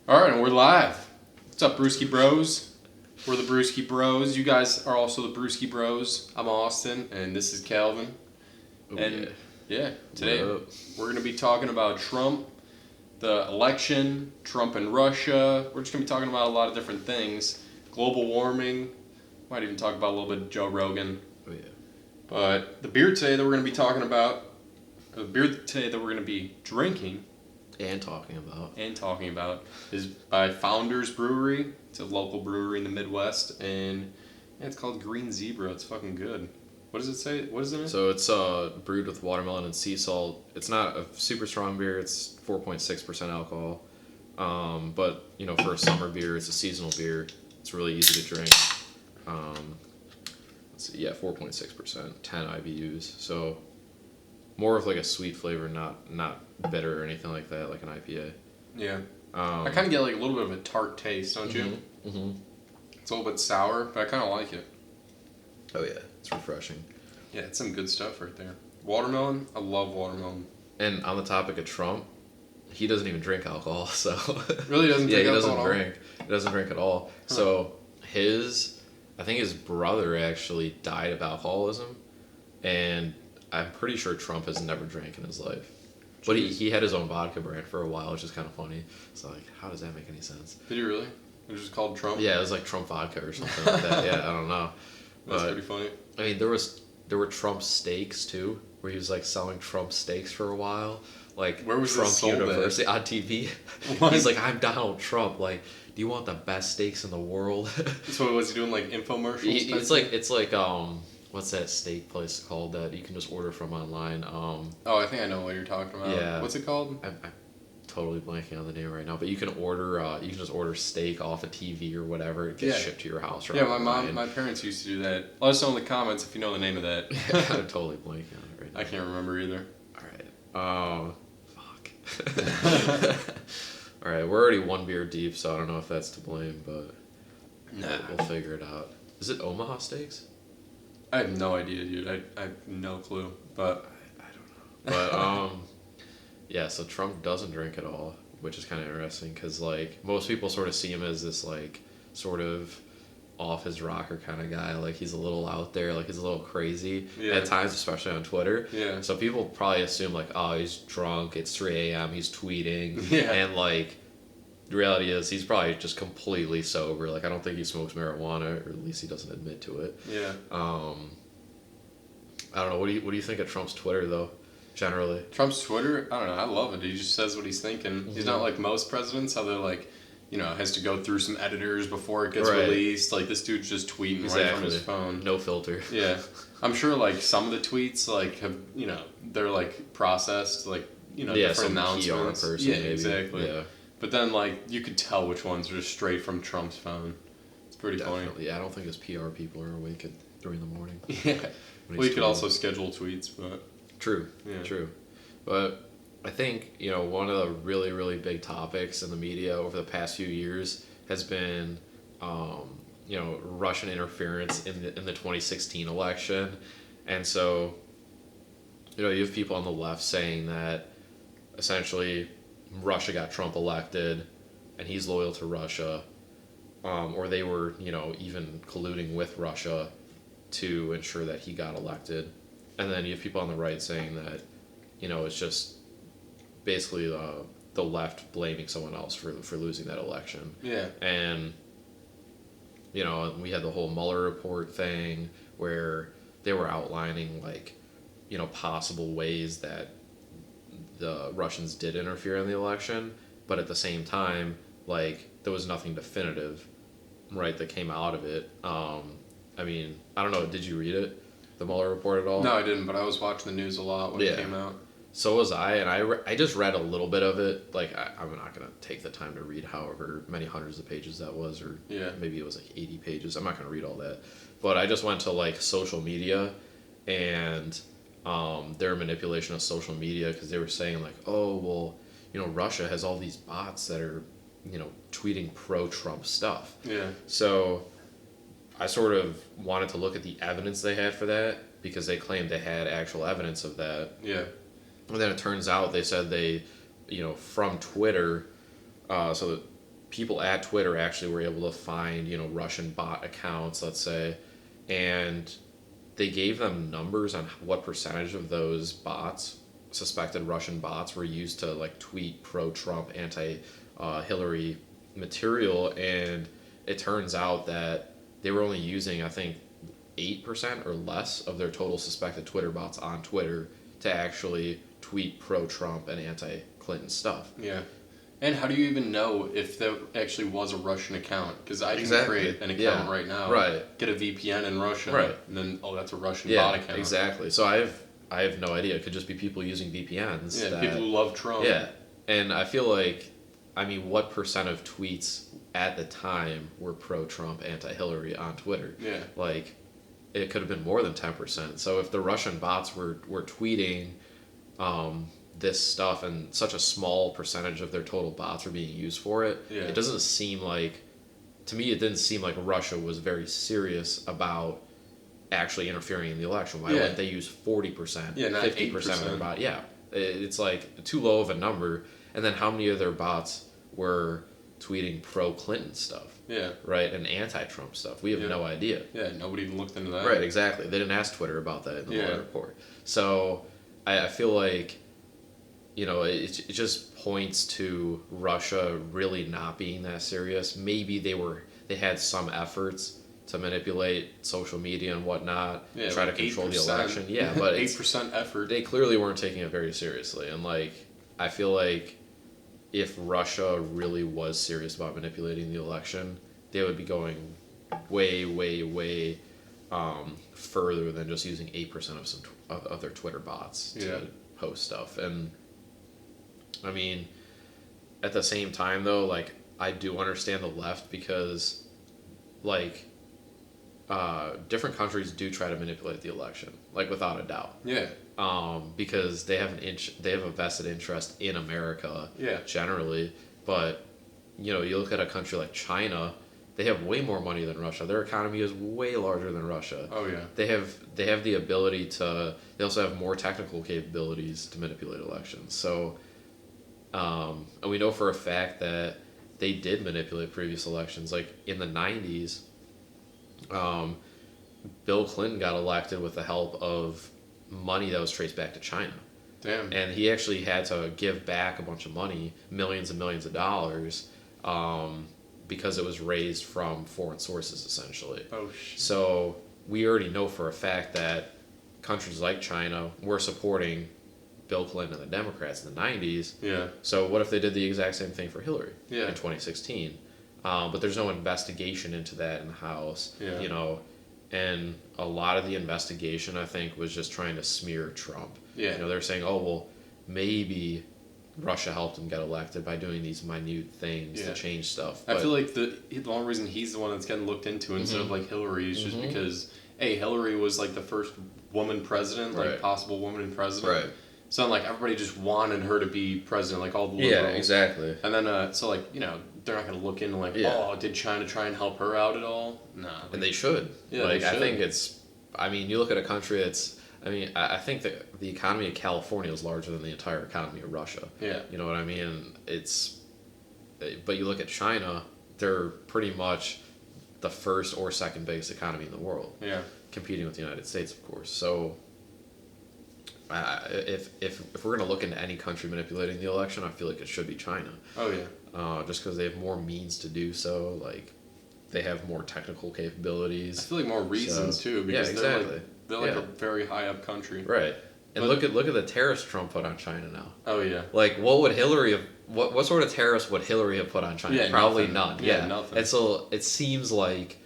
All right, and we're live. What's up, Brewski Bros? We're the Brewski Bros. You guys are also the Brewski Bros. I'm Austin, and this is Calvin. Oh, and today we're going to be talking about Trump, the election, Trump and Russia. We're just going to be talking about a lot of different things. Global warming. Might even talk about a little bit of Joe Rogan. Oh, yeah. But the beer today that we're going to be talking about, the beer today that we're going to be drinking And talking about is by Founders Brewery. It's a local brewery in the Midwest, and it's called Green Zebra. It's fucking good. What does it say? What is it in? So it's brewed with watermelon and sea salt. It's not a super strong beer. It's 4.6% alcohol. But for a summer beer, it's a seasonal beer. It's really easy to drink. Let's see, 4.6%, 10 IBUs. So more of like a sweet flavor, not bitter or anything like that, like an IPA. Yeah. I kind of get like a little bit of a tart taste, don't you? Mm-hmm. It's a little bit sour, but I kind of like it. Oh yeah, it's refreshing. Yeah, it's some good stuff right there. Watermelon, I love watermelon. And on the topic of Trump, he doesn't even drink alcohol, so really doesn't drink alcohol. He doesn't drink at all. Huh. So I think his brother actually died of alcoholism, and I'm pretty sure Trump has never drank in his life. But he had his own vodka brand for a while, which is kind of funny. So like, how does that make any sense? Did he really? It was just called Trump? Yeah, it was like Trump vodka or something like that. Yeah, I don't know. That's pretty funny. I mean, there were Trump steaks too, where he was like selling Trump steaks for a while. Like, where was Trump this sold University on TV. What? He's like, I'm Donald Trump. Like, do you want the best steaks in the world? So was he doing like infomercials? It's like what's that steak place called that you can just order from online? Oh, I think I know what you're talking about. Yeah. What's it called? I'm totally blanking on the name right now, but you can just order steak off a TV or whatever. It gets shipped to your house. Right? Yeah, my parents used to do that. Let us know in the comments if you know the name of that. I'm totally blanking on it right now. I can't remember either. All right. Fuck. All right, we're already one beer deep, so I don't know if that's to blame, but we'll figure it out. Is it Omaha Steaks? I have no idea, dude. I have no clue, but I don't know. But yeah. So Trump doesn't drink at all, which is kind of interesting because like most people sort of see him as this like sort of off his rocker kind of guy. Like he's a little out there, like he's a little crazy at times, especially on Twitter. Yeah. So people probably assume like, oh, he's drunk. It's 3 a.m. He's tweeting. Yeah. And like the reality is he's probably just completely sober. Like I don't think he smokes marijuana, or at least he doesn't admit to it. Yeah. I don't know. What do you think of Trump's Twitter though? Generally. Trump's Twitter, I don't know. I love it. He just says what he's thinking. Mm-hmm. He's not like most presidents, how they're like, has to go through some editors before it gets released. Like, this dude's just tweeting right from his phone. No filter. Yeah. I'm sure, like, some of the tweets, like, have, they're, like, processed, like, different announcements. PR person, maybe. Exactly. Yeah. But then, like, you could tell which ones are just straight from Trump's phone. It's pretty funny. Yeah, I don't think his PR people are awake at 3 in the morning. Yeah. Well, you could also schedule tweets, but... True. Yeah. True. But I think, one of the really, really big topics in the media over the past few years has been, Russian interference in the 2016 election. And so, you have people on the left saying that essentially Russia got Trump elected and he's loyal to Russia, or they were, even colluding with Russia to ensure that he got elected. And then you have people on the right saying that, it's just basically the left blaming someone else for losing that election. Yeah. And, we had the whole Meuller Report thing where they were outlining, like, possible ways that the Russians did interfere in the election. But at the same time, like, there was nothing definitive, right, that came out of it. I mean, I don't know, did you read it? The Meuller Report at all? No, I didn't, but I was watching the news a lot when it came out. So was I, and I just read a little bit of it. Like, I'm not going to take the time to read however many hundreds of pages that was, or maybe it was like 80 pages. I'm not going to read all that. But I just went to, like, social media and their manipulation of social media, because they were saying, like, oh, well, Russia has all these bots that are, tweeting pro-Trump stuff. Yeah. So I sort of wanted to look at the evidence they had for that, because they claimed they had actual evidence of that. Yeah. And then it turns out they said they, from Twitter, so people at Twitter actually were able to find, Russian bot accounts, let's say, and they gave them numbers on what percentage of those bots, suspected Russian bots, were used to like tweet pro-Trump, anti-Hillary material, and it turns out that they were only using, I think, 8% or less of their total suspected Twitter bots on Twitter to actually tweet pro-Trump and anti-Clinton stuff. Yeah. And how do you even know if there actually was a Russian account? Because I can create an account right now, get a VPN in Russia, and then, that's a Russian bot account. Exactly. So I have no idea. It could just be people using VPNs. Yeah, people who love Trump. Yeah. And I feel like, what percent of tweets at the time were pro-Trump, anti-Hillary on Twitter? Yeah. Like, it could have been more than 10%. So if the Russian bots were tweeting this stuff and such a small percentage of their total bots are being used for it, it doesn't seem like, to me, it didn't seem like Russia was very serious about actually interfering in the election. Why wouldn't they use 40%, 50% of their bot? Yeah, it's like too low of a number. And then how many of their bots were tweeting pro-Clinton stuff? Yeah. Right, and anti-Trump stuff. We have no idea. Yeah, nobody even looked into that. Right, exactly. They didn't ask Twitter about that in the Meuller Report. So I feel like, it just points to Russia really not being that serious. Maybe they had some efforts to manipulate social media and whatnot, try to control the election. Yeah, but 8% effort. They clearly weren't taking it very seriously. And I feel like if Russia really was serious about manipulating the election, they would be going way, way, way further than just using 8% of their Twitter bots to post stuff. And at the same time though, I do understand the left because different countries do try to manipulate the election, without a doubt. Yeah. Because they have a vested interest in America. Yeah. Generally, but you look at a country like China, they have way more money than Russia. Their economy is way larger than Russia. Oh yeah. They have the ability to. They also have more technical capabilities to manipulate elections. So, and we know for a fact that they did manipulate previous elections. Like in the 90s, Bill Clinton got elected with the help of money that was traced back to China. Damn. And he actually had to give back a bunch of money, millions and millions of dollars, because it was raised from foreign sources, essentially. Oh, shit. So we already know for a fact that countries like China were supporting Bill Clinton and the Democrats in the 90s. Yeah. So what if they did the exact same thing for Hillary in Yeah. 2016? But there's no investigation into that in the House. Yeah. And a lot of the investigation, I think, was just trying to smear Trump. Yeah. They're saying, oh, well, maybe Russia helped him get elected by doing these minute things to change stuff. I feel like the only reason he's the one that's getting looked into instead of Hillary is just because, Hillary was the first woman president, possible woman president. Right. So everybody just wanted her to be president, all the liberals. Yeah, exactly. And then they're not going to look into did China try and help her out at all? Nah. And they should. Yeah, they should. I think you look at a country that's, I think that the economy of California is larger than the entire economy of Russia. Yeah. You know what I mean? But you look at China, they're pretty much the first or second biggest economy in the world. Yeah. Competing with the United States, of course. So, if we're going to look into any country manipulating the election, I feel like it should be China. Oh, yeah. Just because they have more means to do so. They have more technical capabilities. I feel like more reasons, too, because they're a very high up country. Right. And look at the tariffs Trump put on China now. Oh, yeah. What would Hillary have... What sort of tariffs would Hillary have put on China? Yeah, probably nothing. none. Yeah, nothing. And so it seems like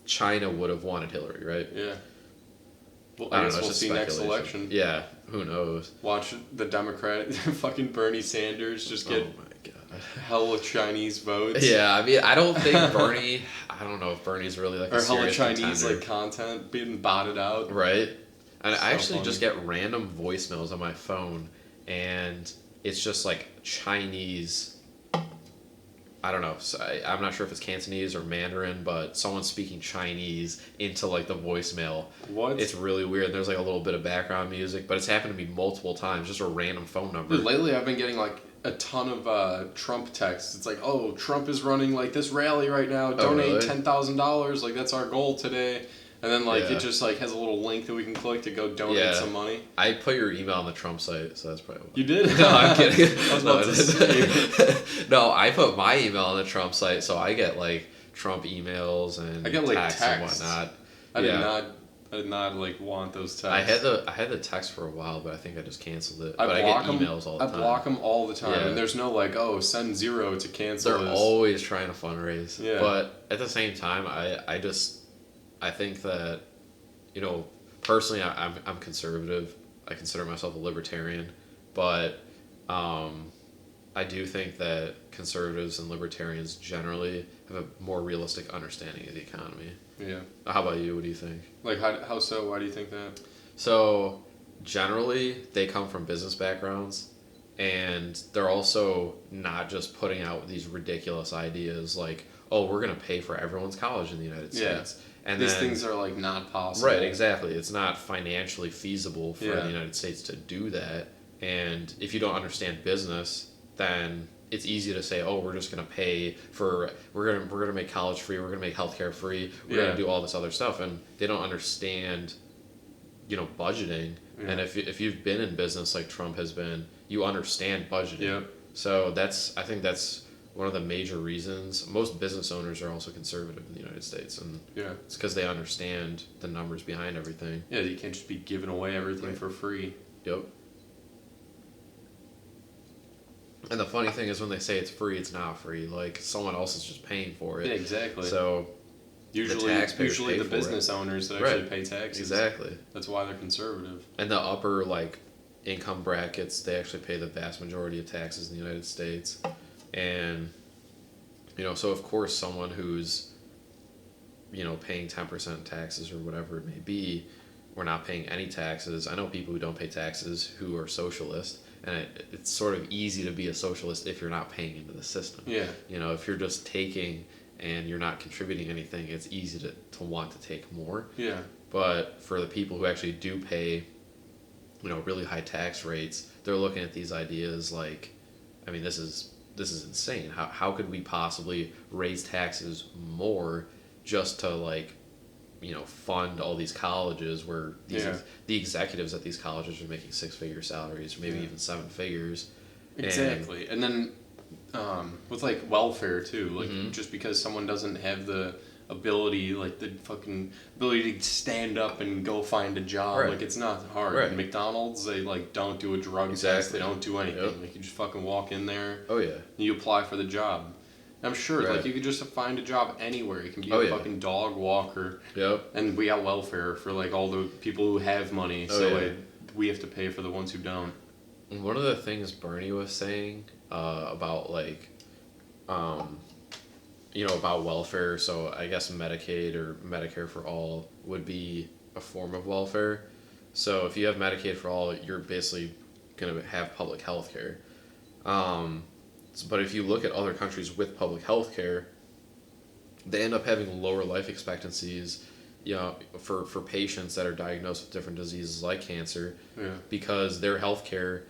China would have wanted Hillary, right? Yeah. Well, I I don't guess know, we'll it's see just next speculation. election. Yeah, who knows? Watch the Democrat, fucking Bernie Sanders just get Oh my god. hella Chinese votes. Yeah, I don't think Bernie... I don't know if Bernie's really a or hella serious Chinese contender. content being botted out. Right. And So I actually funny. just get random voicemails on my phone, and it's just Chinese... I don't know. So I'm not sure if it's Cantonese or Mandarin, but someone's speaking Chinese into the voicemail. What? It's really weird. There's a little bit of background music, but it's happened to me multiple times. Just a random phone number. Dude, lately I've been getting a ton of Trump texts. It's like, oh, Trump is running like this rally right now. Oh, Donate really? $10,000. Like that's our goal today. And then like Yeah. it just like has a little link that we can click to go donate some money. I put your email on the Trump site, so that's probably why. You did? No, I'm kidding. I was about to say. No, I put my email on the Trump site, so I get like Trump emails and I get like texts and whatnot. I did not like want those texts. I had the text for a while, but I think I just canceled it. I get emails all the time. I block them all the time, Yeah. and there's no like, oh, send 0 to cancel. They're always trying to fundraise. Yeah. But at the same time, I think that, personally, I'm conservative. I consider myself a libertarian, but I do think that conservatives and libertarians generally have a more realistic understanding of the economy. Yeah. How about you? What do you think? Like how so? Why do you think that? So generally, they come from business backgrounds, and they're also not just putting out these ridiculous ideas like, oh, we're gonna pay for everyone's college in the United States. And these things are like not possible. Right, exactly. It's not financially feasible for the United States to do that. And if you don't understand business, then it's easy to say, oh, we're just going to pay for, we're going to make college free, we're going to make healthcare free, we're going to do all this other stuff. And they don't understand, budgeting. Yeah. And if you've been in business like Trump has been, you understand budgeting. Yeah. So I think that's one of the major reasons. Most business owners are also conservative in the United States, and it's because they understand the numbers behind everything. Yeah, you can't just be giving away everything for free. Yep. And the funny thing is, when they say it's free, it's not free. Like, someone else is just paying for it. Yeah, exactly. So usually the business owners that actually pay taxes. Exactly. That's why they're conservative. And the upper income brackets, they actually pay the vast majority of taxes in the United States. And, so of course someone who's, paying 10% taxes or whatever it may be, we're not paying any taxes. I know people who don't pay taxes who are socialist, and it's sort of easy to be a socialist if you're not paying into the system. Yeah. If you're just taking and you're not contributing anything, it's easy to want to take more. Yeah. But for the people who actually do pay, really high tax rates, they're looking at these ideas like, I mean, this is insane. How could we possibly raise taxes more just to fund all these colleges where the executives at these colleges are making 6-figure salaries or maybe even 7 figures. Exactly. And then with welfare too, just because someone doesn't have the ability, the fucking ability to stand up and go find a job, it's not hard. Right. McDonald's, they don't do a drug test, they don't do anything. You just fucking walk in there. Oh yeah. And you apply for the job. I'm sure, you could just find a job anywhere. You can be a fucking dog walker. Yep. And we got welfare for all the people who have money, we have to pay for the ones who don't. And one of the things Bernie was saying about about welfare, so I guess Medicaid or Medicare for all would be a form of welfare. So if you have Medicaid for all, you're basically going to have public health care. But if you look at other countries with public health care, they end up having lower life expectancies, for patients that are diagnosed with different diseases like cancer, because their healthcare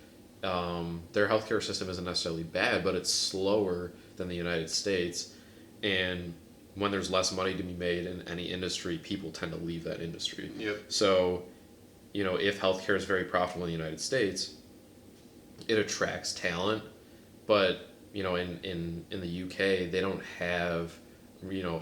system isn't necessarily bad, but it's slower than the United States. And when there's less money to be made in any industry, people tend to leave that industry. Yep. So, if healthcare is very profitable in the United States, it attracts talent, but in the UK, they don't have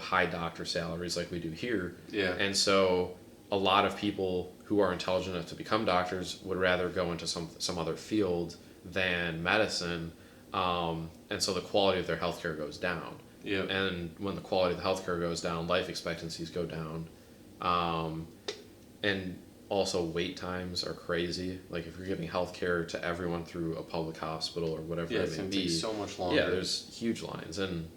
high doctor salaries like we do here. Yeah. And so a lot of people who are intelligent enough to become doctors would rather go into some other field than medicine, and so the quality of their healthcare goes down. Yeah. And when the quality of the healthcare goes down, life expectancies go down, and also wait times are crazy. Like if you're giving healthcare to everyone through a public hospital or whatever it may be, takes so much longer. Yeah, there's huge lines, and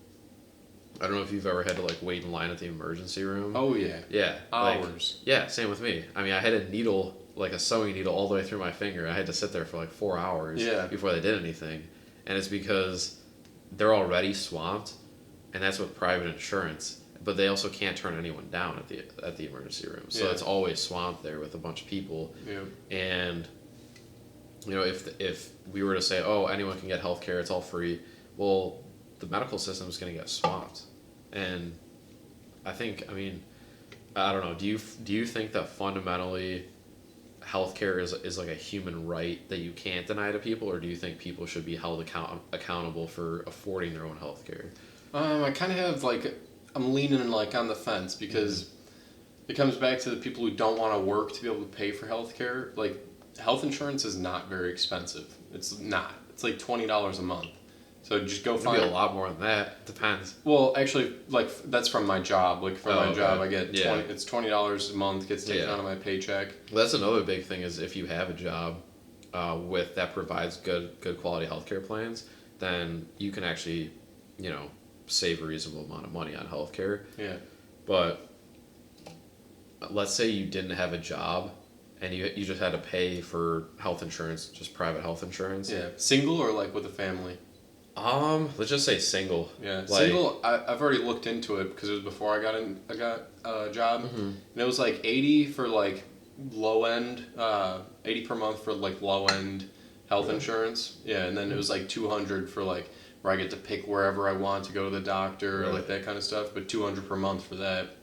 I don't know if you've ever had to wait in line at the emergency room. Oh yeah. Yeah. Hours. Same with me. I mean, I had a needle, a sewing needle, all the way through my finger. I had to sit there for 4 hours before they did anything, and it's because they're already swamped, and that's with private insurance. But they also can't turn anyone down at the emergency room, so it's always swamped there with a bunch of people. Yeah. And if we were to say, oh, anyone can get health care, it's all free, well, the medical system is going to get swamped. And I mean, I don't know. Do you think that fundamentally healthcare is like a human right that you can't deny to people, or do you think people should be held accountable for affording their own healthcare? I kind of have I'm leaning on the fence because it comes back to the people who don't want to work to be able to pay for healthcare. Health insurance is not very expensive. It's not. It's like $20 a month. So just go find. It'd be a lot more than that. Depends. Well, actually, that's from my job. My job, I get Yeah. It's $20 a month gets taken out of my paycheck. Well, that's another big thing is if you have a job with that provides good quality healthcare plans, then you can actually, save a reasonable amount of money on healthcare. Yeah. But let's say you didn't have a job and you just had to pay for health insurance, just private health insurance. Yeah. Single or with a family? Let's just say single. Yeah, single. I've already looked into it because it was before I got a job, and it was 80 for low end, 80 per month for low end health insurance. Yeah, and then it was 200 for where I get to pick wherever I want to go to the doctor, or that kind of stuff. But 200 per month for that.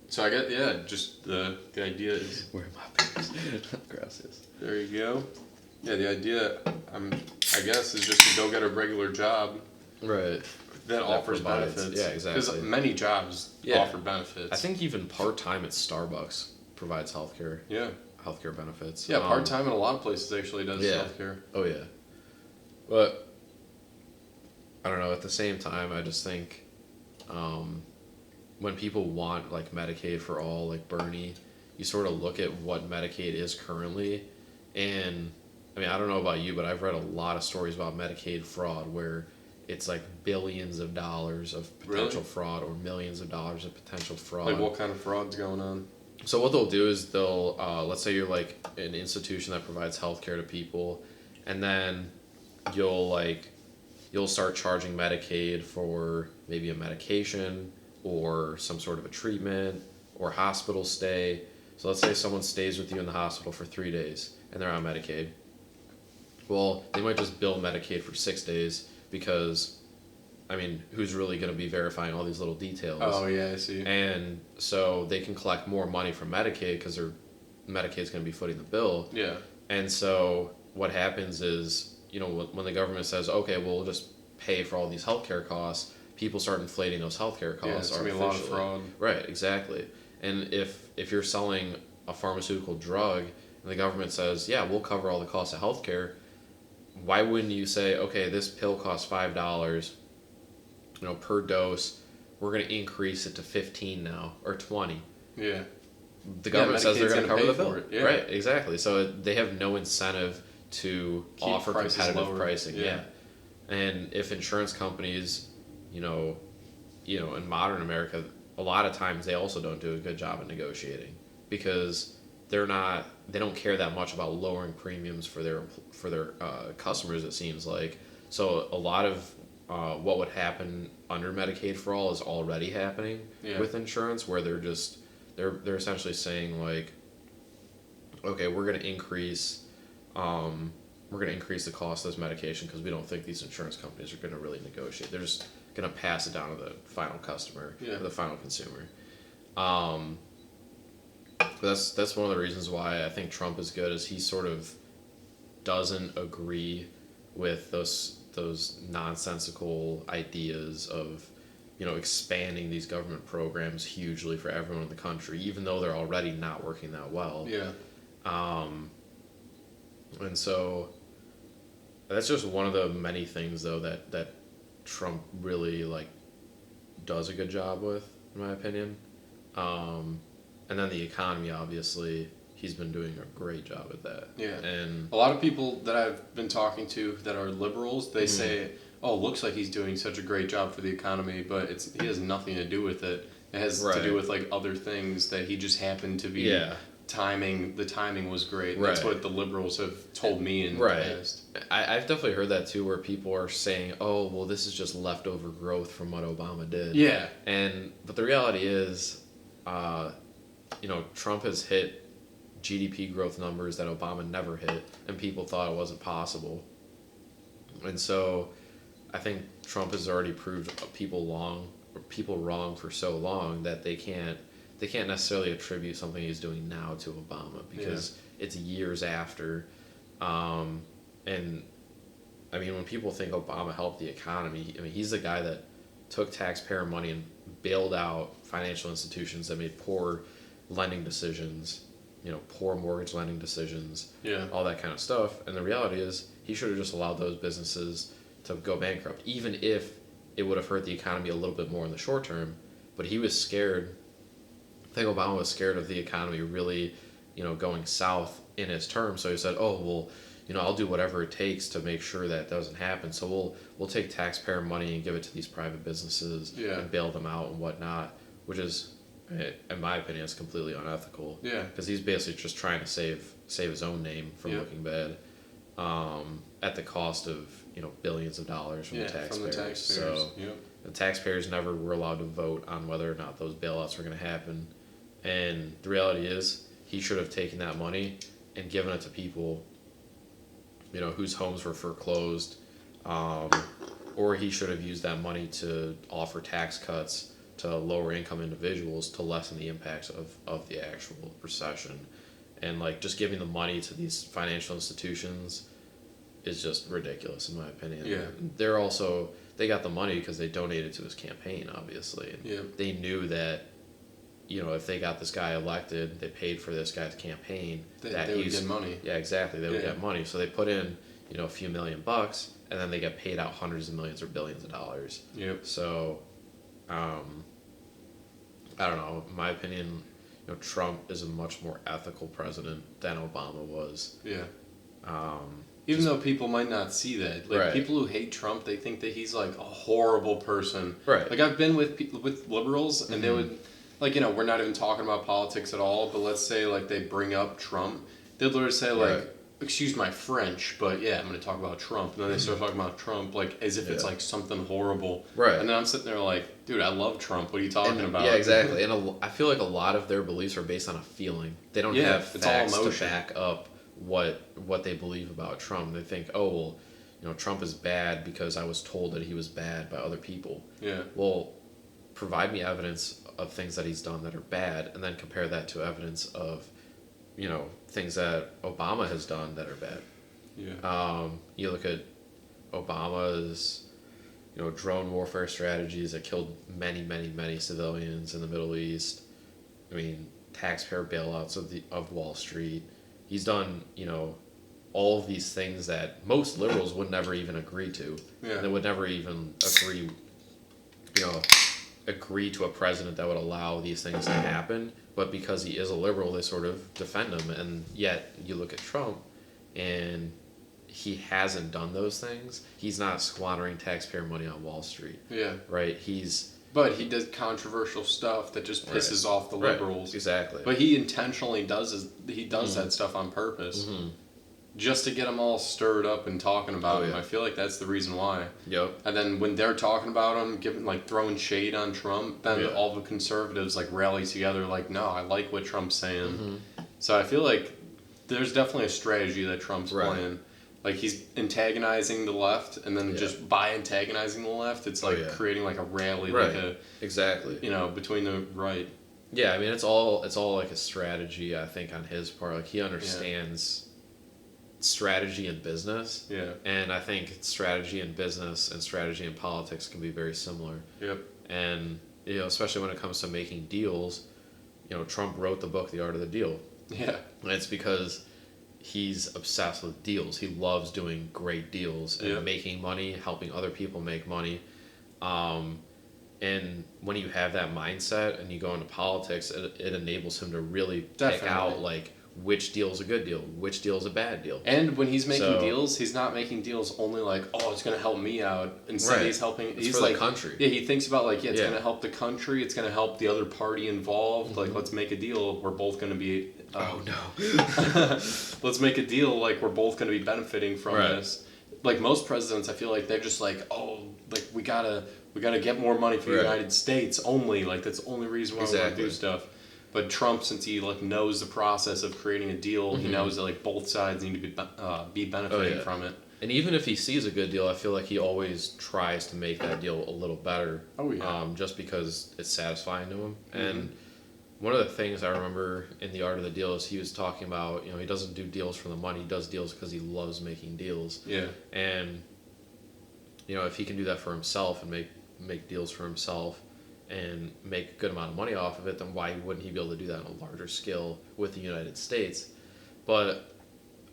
So I get just the idea is Where are my papers? Gracias. There you go. Yeah, the idea, I guess, is just to go get a regular job. Right. That offers provides, benefits. yeah, exactly. Because many jobs offer benefits. I think even part-time at Starbucks provides healthcare. Yeah. Healthcare benefits. Yeah, part-time in a lot of places actually does healthcare. Oh, yeah. But, I don't know, at the same time, I just think when people want, Medicaid for all, Bernie, you sort of look at what Medicaid is currently, and I mean, I don't know about you, but I've read a lot of stories about Medicaid fraud where it's billions of dollars of potential fraud or millions of dollars of potential fraud. What kind of fraud's going on? So what they'll do is they'll, let's say you're an institution that provides healthcare to people, and then you'll start charging Medicaid for maybe a medication or some sort of a treatment or hospital stay. So let's say someone stays with you in the hospital for 3 days and they're on Medicaid. Well, they might just bill Medicaid for 6 days because, I mean, who's really going to be verifying all these little details? Oh, yeah, I see. And so they can collect more money from Medicaid because Medicaid's going to be footing the bill. Yeah. And so what happens is, when the government says, okay, we'll just pay for all these healthcare costs, people start inflating those healthcare costs. Yeah, it's going to be a lot of fraud. Right, exactly. And if you're selling a pharmaceutical drug and the government says, yeah, we'll cover all the costs of healthcare, why wouldn't you say, okay, this pill costs $5, per dose, we're going to increase it to 15 now, or 20. Yeah. The government says they're going to cover the bill. Yeah. Right, exactly. So they have no incentive to offer competitive pricing. Yeah. And if insurance companies, in modern America, a lot of times they also don't do a good job of negotiating because they don't care that much about lowering premiums for their customers, it seems like. So a lot of what would happen under Medicaid for all is already happening with insurance, where they're essentially saying okay, we're going to increase the cost of this medication because we don't think these insurance companies are going to really negotiate. They're just going to pass it down to the final customer, or the final consumer. That's one of the reasons why I think Trump is good, is he sort of doesn't agree with those nonsensical ideas of expanding these government programs hugely for everyone in the country, even though they're already not working that well. Yeah. And so that's just one of the many things, though, that Trump really does a good job with, in my opinion. And then the economy, obviously, he's been doing a great job at that. Yeah. And a lot of people that I've been talking to that are liberals, they say, "Oh, looks like he's doing such a great job for the economy," but he has nothing to do with it. It has to do with other things that he just happened to be timing. The timing was great. That's what the liberals have told me in the past. I've definitely heard that too, where people are saying, "Oh, well, this is just leftover growth from what Obama did." But the reality is, Trump has hit GDP growth numbers that Obama never hit, and people thought it wasn't possible. And so I think Trump has already proved people wrong for so long that they can't necessarily attribute something he's doing now to Obama, because it's years after. And I mean, when people think Obama helped the economy, I mean, he's the guy that took taxpayer money and bailed out financial institutions that made poor lending decisions, poor mortgage lending decisions, all that kind of stuff. And the reality is, he should have just allowed those businesses to go bankrupt, even if it would have hurt the economy a little bit more in the short term. But he was scared. I think Obama was scared of the economy really, going south in his term. So he said, "Oh, well, I'll do whatever it takes to make sure that doesn't happen. So we'll take taxpayer money and give it to these private businesses and bail them out and whatnot," which is, in my opinion, is completely unethical. Yeah. Because he's basically just trying to save his own name from looking bad, at the cost of billions of dollars from the taxpayers. So the taxpayers never were allowed to vote on whether or not those bailouts were going to happen. And the reality is, he should have taken that money and given it to people, whose homes were foreclosed, or he should have used that money to offer tax cuts to lower income individuals to lessen the impacts of the actual recession. And just giving the money to these financial institutions is just ridiculous, in my opinion. Yeah. They got the money because they donated to his campaign, obviously. And they knew that, if they got this guy elected, they paid for this guy's campaign, they would get money. Yeah, exactly. They would get money. So they put in, a few $1,000,000, and then they get paid out hundreds of millions or billions of dollars. Yep. So, I don't know. In my opinion, Trump is a much more ethical president than Obama was. Yeah. Even though people might not see that, people who hate Trump, they think that he's a horrible person. Right. I've been with liberals, and they would, we're not even talking about politics at all, but let's say they bring up Trump, they'd literally say excuse my French, but yeah, I'm going to talk about Trump, and then they start talking about Trump as if it's something horrible. Right. And then I'm sitting there dude, I love Trump. What are you talking about? Yeah, exactly. And I feel like a lot of their beliefs are based on a feeling. They don't have facts to back up what they believe about Trump. They think, oh, well, Trump is bad because I was told that he was bad by other people. Yeah. Well, provide me evidence of things that he's done that are bad, and then compare that to evidence of, things that Obama has done that are bad. Yeah. You look at Obama's, drone warfare strategies that killed many, many, many civilians in the Middle East. I mean, taxpayer bailouts of Wall Street. He's done, all of these things that most liberals would never even agree to. Yeah. They would never even agree to a president that would allow these things to happen. But because he is a liberal, they sort of defend him. And yet, you look at Trump, and he hasn't done those things. He's not squandering taxpayer money on Wall Street. Yeah. Right? But he does controversial stuff that just pisses off the liberals. Exactly. But he intentionally does that stuff on purpose. Mm-hmm. Just to get them all stirred up and talking about him. I feel like that's the reason why. Yep. And then when they're talking about him, throwing shade on Trump, then all the conservatives rally together no, I like what Trump's saying. Mm-hmm. So I feel like there's definitely a strategy that Trump's playing. He's antagonizing the left, and then just by antagonizing the left, it's creating a rally, exactly. Between the right. Yeah, I mean it's all a strategy. I think on his part, he understands strategy in business. Yeah. And I think strategy in business and strategy in politics can be very similar. Yep. And especially when it comes to making deals, Trump wrote the book The Art of the Deal. Yeah. And it's because he's obsessed with deals. He loves doing great deals and making money, helping other people make money. And when you have that mindset and you go into politics, it enables him to really pick out which deal is a good deal, which deal is a bad deal. And when he's making deals, he's not making deals only it's going to help me out. Instead, he's helping. He's for the country. Yeah, he thinks about it's going to help the country. It's going to help the other party involved. Mm-hmm. Let's make a deal. We're both going to be. Oh no. Let's make a deal. We're both going to be benefiting from this. Most presidents, I feel they're just we gotta get more money for the United States only. That's the only reason why we want to do stuff. But Trump, since he like knows the process of creating a deal, he knows that like both sides need to be benefiting from it. And even if he sees a good deal, I feel like he always tries to make that deal a little better. Oh yeah. Just because it's satisfying to him. And one of the things I remember in The Art of the Deal is he was talking about, he doesn't do deals for the money. He does deals because he loves making deals. Yeah. And if he can do that for himself and make deals for himself and make a good amount of money off of it, then why wouldn't he be able to do that on a larger scale with the United States? But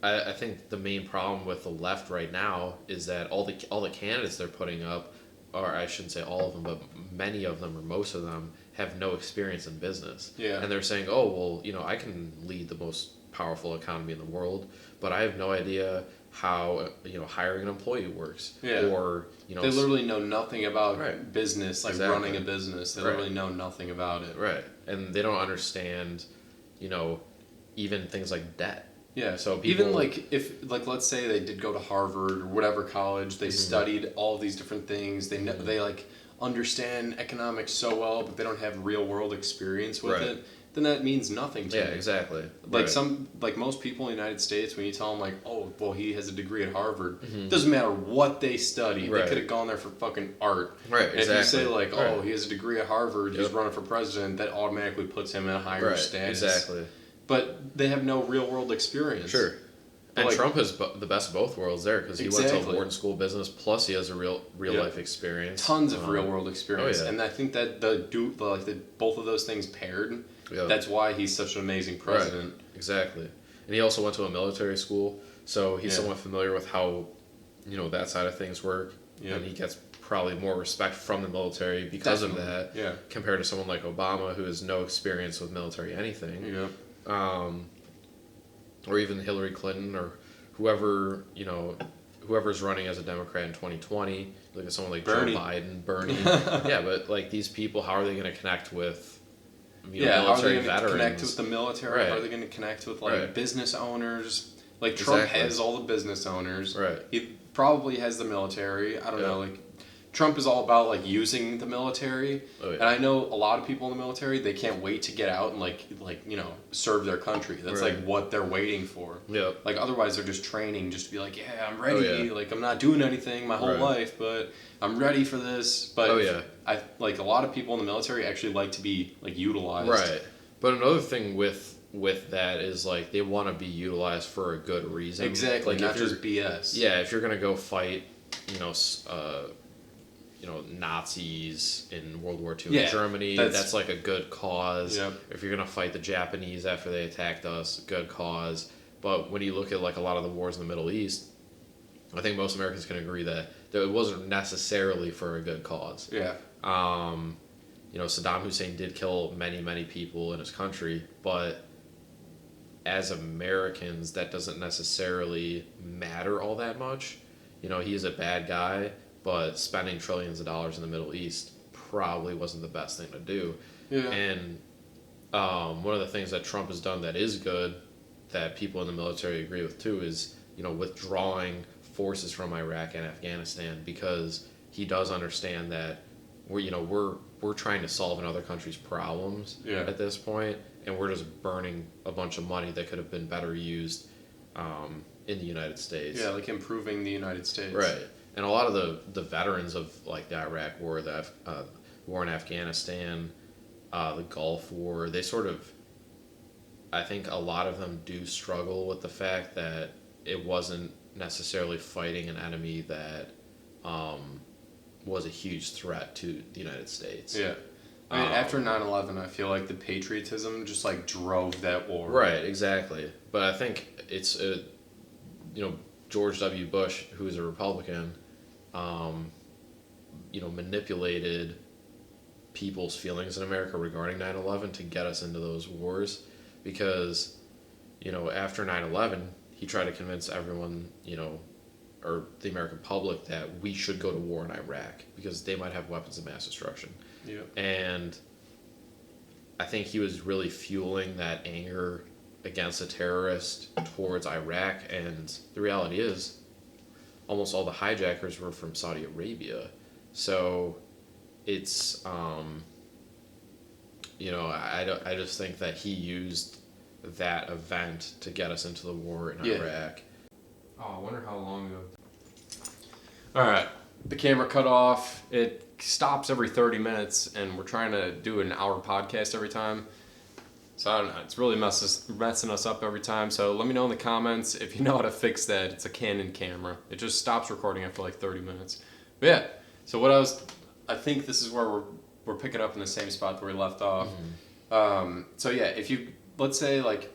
I think the main problem with the left right now is that all the candidates they're putting up, or I shouldn't say all of them, but many of them or most of them have no experience in business. Yeah. And they're saying, oh, well, I can lead the most powerful economy in the world, but I have no idea how hiring an employee works. Yeah. Or they literally know nothing about business, like Exactly. running a business. They literally know nothing about it. Right. And they don't understand, even things like debt. Yeah. So even if let's say they did go to Harvard or whatever college, they studied all of these different things. They know, they like understand economics so well, but they don't have real world experience with it. Then that means nothing to me. Yeah, exactly. Like most people in the United States, when you tell them like, oh, well, he has a degree at Harvard, doesn't matter what they study. They could have gone there for fucking art. Right. And exactly. if you say like, oh, he has a degree at Harvard, he's running for president, that automatically puts him in a higher status. Exactly. But they have no real world experience. Sure. And Trump has the best of both worlds there because he went to Wharton School of Business, plus he has a real life experience. Tons of real world experience, and I think that both of those things paired. That's why he's such an amazing president. Right. Exactly. And he also went to a military school, so he's somewhat familiar with how that side of things work. Yeah. And he gets probably more respect from the military because of that. Yeah. Compared to someone like Obama, who has no experience with military anything. Yeah. Or even Hillary Clinton or whoever's running as a Democrat in 2020. Look at someone like Bernie. Joe Biden, Bernie. Yeah, but like these people, how are they going to connect with military how are they veterans? Connect with the military? Right. How are they going to connect with business owners? Like Trump has all the business owners. Right. He probably has the military. I don't know. Like Trump is all about like using the military. Oh, yeah. And I know a lot of people in the military, they can't wait to get out and like serve their country. That's like what they're waiting for. Yeah. Like otherwise they're just training just to be like, yeah, I'm ready. Oh, yeah. Like I'm not doing anything my whole life, but I'm ready for this. But I like a lot of people in the military actually like to be like utilized. Right. But another thing with that is like they want to be utilized for a good reason. Exactly. Like not just BS. Yeah, if you're gonna go fight, Nazis in World War II in Germany, that's like a good cause. Yep. If you're gonna fight the Japanese after they attacked us, good cause. But when you look at like a lot of the wars in the Middle East, I think most Americans can agree that it wasn't necessarily for a good cause. Yeah. Saddam Hussein did kill many, many people in his country, but as Americans, that doesn't necessarily matter all that much. He's a bad guy, but spending trillions of dollars in the Middle East probably wasn't the best thing to do. Yeah. And one of the things that Trump has done that is good, that people in the military agree with too, is withdrawing forces from Iraq and Afghanistan, because he does understand that we're trying to solve another country's problems at this point, and we're just burning a bunch of money that could have been better used in the United States. Yeah, like improving the United States. Right. And a lot of the veterans of like the Iraq War, the war in Afghanistan, the Gulf War, they sort of, I think a lot of them do struggle with the fact that it wasn't necessarily fighting an enemy that was a huge threat to the United States. Yeah. I mean, after 9/11, I feel like the patriotism just like drove that war. Right, exactly. But I think it's George W. Bush, who is a Republican, manipulated people's feelings in America regarding 9/11 to get us into those wars, because after 9/11 he tried to convince everyone, or the American public, that we should go to war in Iraq because they might have weapons of mass destruction. Yeah. And I think he was really fueling that anger against a terrorist towards Iraq, and the reality is almost all the hijackers were from Saudi Arabia. So it's I just think that he used that event to get us into the war in Iraq. Oh, I wonder how long ago. All right, the camera cut off. It stops every 30 minutes, and we're trying to do an hour podcast every time. So I don't know. It's really messing us up every time. So let me know in the comments if you know how to fix that. It's a Canon camera. It just stops recording after like 30 minutes. But yeah. So I think this is where we're picking up in the same spot where we left off. So yeah, if you, let's say like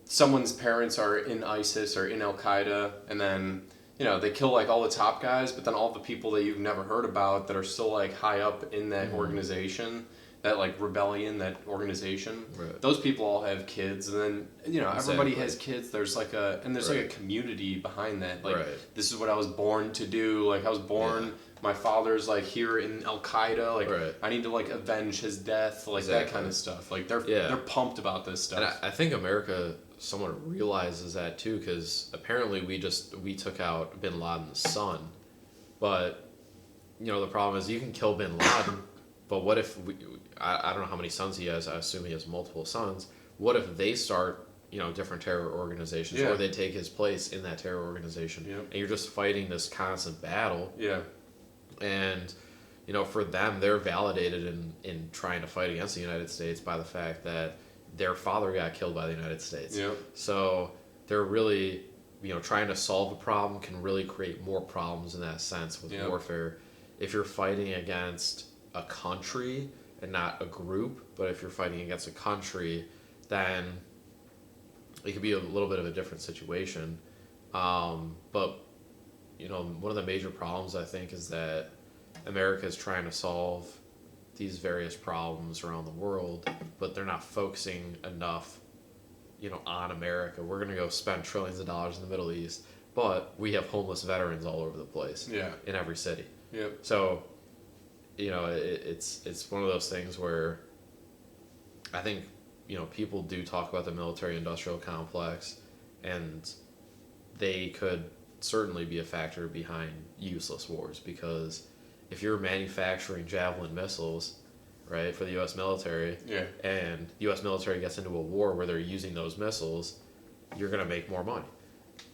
someone's parents are in ISIS or in Al Qaeda, and then they kill like all the top guys, but then all the people that you've never heard about that are still like high up in that organization, that like rebellion, that organization, right. Those people all have kids, and then everybody has kids. There's like a community behind that. Like this is what I was born to do. Like I was born. Yeah. My father's like here in Al Qaeda. Like I need to like avenge his death. Like that kind of stuff. Like they're pumped about this stuff. And I think America somewhat realizes that too, because apparently we took out Bin Laden's son, but the problem is you can kill Bin Laden, but what if I don't know how many sons he has. I assume he has multiple sons. What if they start different terror organizations, or they take his place in that terror organization, and you're just fighting this constant battle. And for them, they're validated in trying to fight against the United States by the fact that their father got killed by the United States. So they're really, trying to solve a problem can really create more problems in that sense with warfare. If you're fighting against a country and not a group, but if you're fighting against a country, then it could be a little bit of a different situation. But one of the major problems I think is that America is trying to solve these various problems around the world, but they're not focusing enough, on America. We're going to go spend trillions of dollars in the Middle East, but we have homeless veterans all over the place. In every city. So, it's one of those things where I think, people do talk about the military-industrial complex, and they could certainly be a factor behind useless wars, because if you're manufacturing Javelin missiles, right, for the U.S. military, and the U.S. military gets into a war where they're using those missiles, you're going to make more money.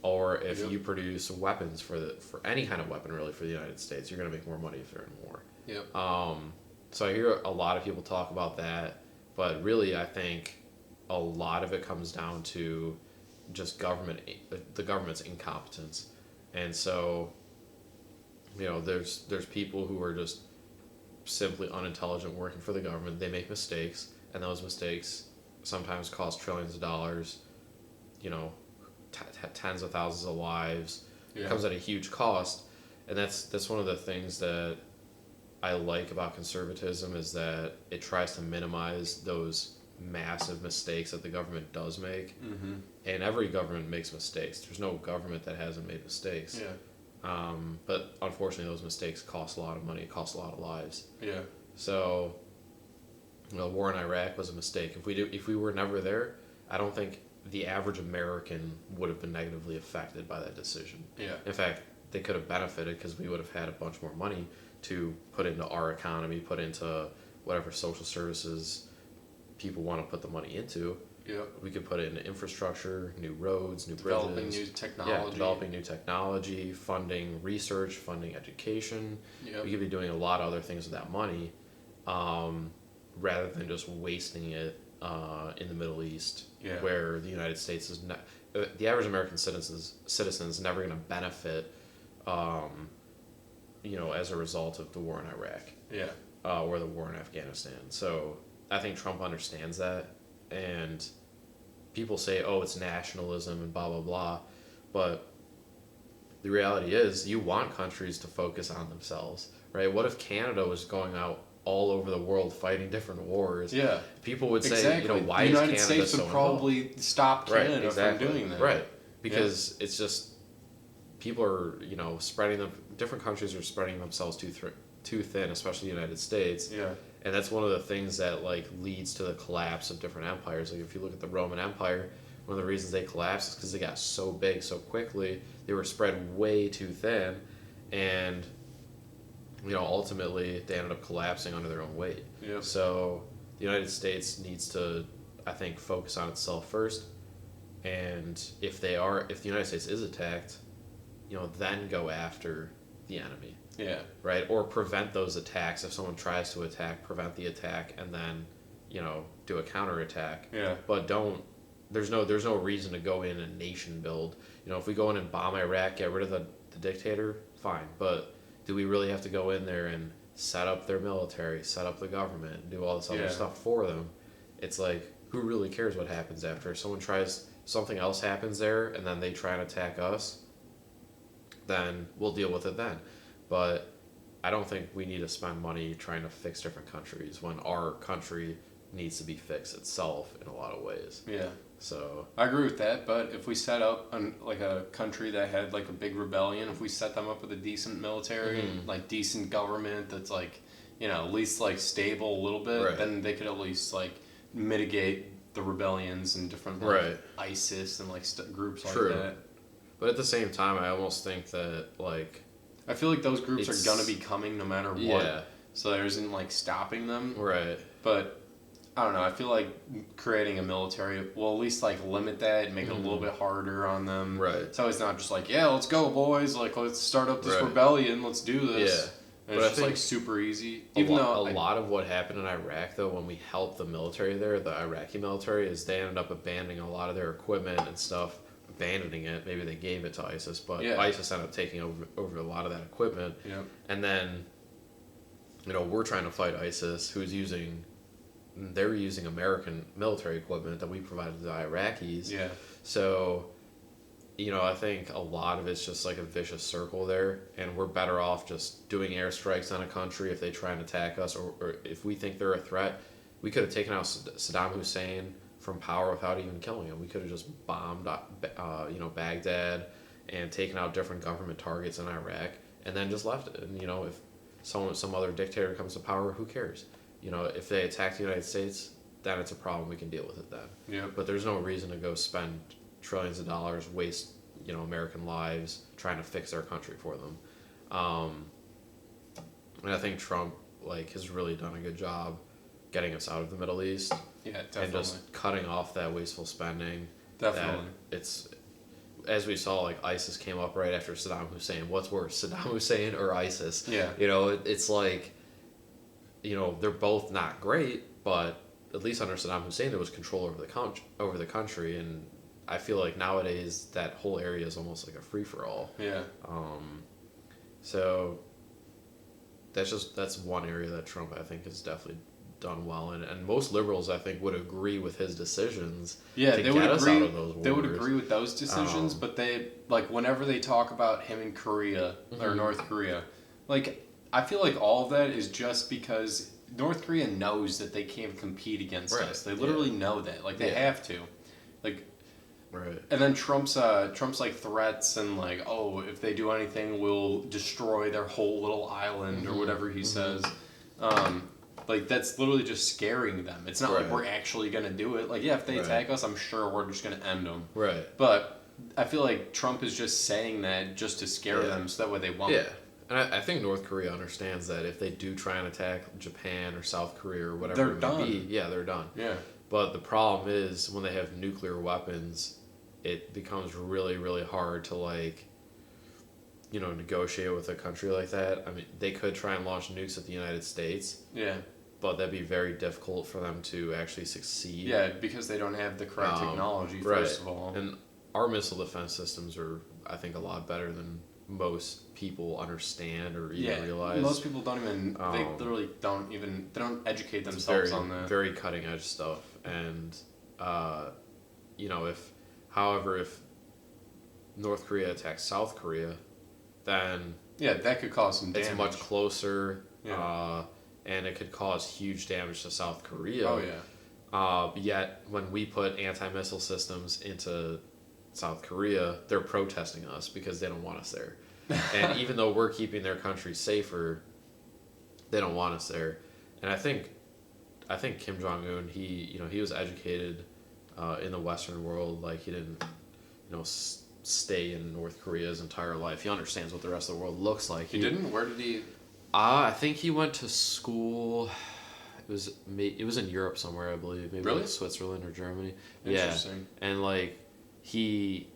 Or if you produce weapons for any kind of weapon really for the United States, you're going to make more money if they're in war. So I hear a lot of people talk about that, but really I think a lot of it comes down to just the government's incompetence. And so, there's people who are just simply unintelligent working for the government. They make mistakes, and those mistakes sometimes cost trillions of dollars, tens of thousands of lives. It comes at a huge cost, and that's one of the things that I like about conservatism, is that it tries to minimize those massive mistakes that the government does make. And every government makes mistakes. There's no government that hasn't made mistakes. But unfortunately, those mistakes cost a lot of money, cost a lot of lives. So, the war in Iraq was a mistake. If we were never there, I don't think the average American would have been negatively affected by that decision. In fact, they could have benefited, because we would have had a bunch more money to put into our economy, put into whatever social services people want to put the money into. We could put it into infrastructure, new roads, new bridges. Developing new technology, funding research, funding education. We could be doing a lot of other things with that money, rather than just wasting it in the Middle East, where the United States is not. The average American citizen is never going to benefit, as a result of the war in Iraq, or the war in Afghanistan. So I think Trump understands that, and people say, oh, it's nationalism and blah, blah, blah, but the reality is you want countries to focus on themselves, right? What if Canada was going out all over the world fighting different wars? People would say, why is Canada so involved? The United States would probably stop Canada from doing that. Because it's just, people are, spreading them, different countries are spreading themselves too thin, especially the United States. And that's one of the things that leads to the collapse of different empires. Like if you look at the Roman Empire, one of the reasons they collapsed is because they got so big so quickly. They were spread way too thin, and ultimately they ended up collapsing under their own weight. So the United States needs to, I think, focus on itself first. And if the United States is attacked, then go after the enemy. Yeah. Right? Or prevent those attacks. If someone tries to attack, prevent the attack, and then, do a counterattack. Yeah. But there's no reason to go in and nation build. If we go in and bomb Iraq, get rid of the dictator, fine. But do we really have to go in there and set up their military, set up the government, do all this other stuff for them? It's like, who really cares what happens after? If something else happens there, and then they try and attack us, then we'll deal with it then. But I don't think we need to spend money trying to fix different countries when our country needs to be fixed itself in a lot of ways. Yeah. So I agree with that, but if we set up a country that had like a big rebellion, if we set them up with a decent military, like decent government that's like, at least like stable a little bit, then they could at least like mitigate the rebellions and different ISIS and like groups like that. But at the same time, I almost think that like I feel like those groups are gonna be coming no matter what. Yeah. So there isn't like stopping them. Right. But I don't know. I feel like creating a military will at least like limit that and make it a little bit harder on them. Right. So it's not just like, yeah, let's go, boys. Like, let's start up this rebellion. Let's do this. Yeah. And it's just like super easy. A lot of what happened in Iraq, though, when we helped the military there, the Iraqi military, is they ended up abandoning a lot of their equipment and stuff. Abandoning it. Maybe they gave it to ISIS, but ISIS ended up taking over a lot of that equipment. Yeah. And then, we're trying to fight ISIS, they're using American military equipment that we provided to the Iraqis. Yeah. So, I think a lot of it's just like a vicious circle there, and we're better off just doing airstrikes on a country if they try and attack us, or if we think they're a threat. We could have taken out Saddam Hussein from power without even killing him. We could have just bombed, Baghdad and taken out different government targets in Iraq, and then just left it. And if some other dictator comes to power, who cares? If they attack the United States, then it's a problem. We can deal with it then. Yeah. But there's no reason to go spend trillions of dollars, waste American lives trying to fix their country for them. And I think Trump has really done a good job getting us out of the Middle East. Yeah, definitely. And just cutting off that wasteful spending. Definitely. It's, as we saw, ISIS came up right after Saddam Hussein. What's worse, Saddam Hussein or ISIS? Yeah. It's like, they're both not great, but at least under Saddam Hussein there was control over the country, and I feel like nowadays that whole area is almost like a free for all. Yeah. So that's one area that Trump, I think, has definitely done well in, and most liberals, I think, would agree with his decisions. Yeah, they would agree. Out of those wars. They would agree with those decisions, but they whenever they talk about him in Korea or North Korea, I feel like all of that is just because North Korea knows that they can't compete against us. They literally know that. They have to. Right. And then Trump's threats and if they do anything, we'll destroy their whole little island or whatever he says. That's literally just scaring them. It's not like we're actually gonna do it. If they attack us, I'm sure we're just gonna end them. Right. But I feel like Trump is just saying that just to scare them, so that way they won't. Yeah. And I think North Korea understands that if they do try and attack Japan or South Korea or whatever they're done. They're done. Yeah. But the problem is when they have nuclear weapons, it becomes really, really hard to negotiate with a country like that. I mean, they could try and launch nukes at the United States. Yeah. But that'd be very difficult for them to actually succeed. Yeah, because they don't have the correct technology, first of all. And our missile defense systems are, I think, a lot better than most people understand or even realize. Most people don't even, they literally don't educate themselves on that. Very cutting edge stuff. And, if North Korea attacks South Korea, then that could cause some damage. It's much closer, and it could cause huge damage to South Korea. Oh, yeah. Yet, when we put anti-missile systems into South Korea, they're protesting us because they don't want us there. And even though we're keeping their country safer, they don't want us there. And I think Kim Jong-un, he was educated in the Western world. He didn't, stay in North Korea his entire life. He understands what the rest of the world looks like. He didn't? Where did he? I think he went to school it was in Europe somewhere, I believe. Maybe Really? like Switzerland or Germany. Interesting. Yeah, and like he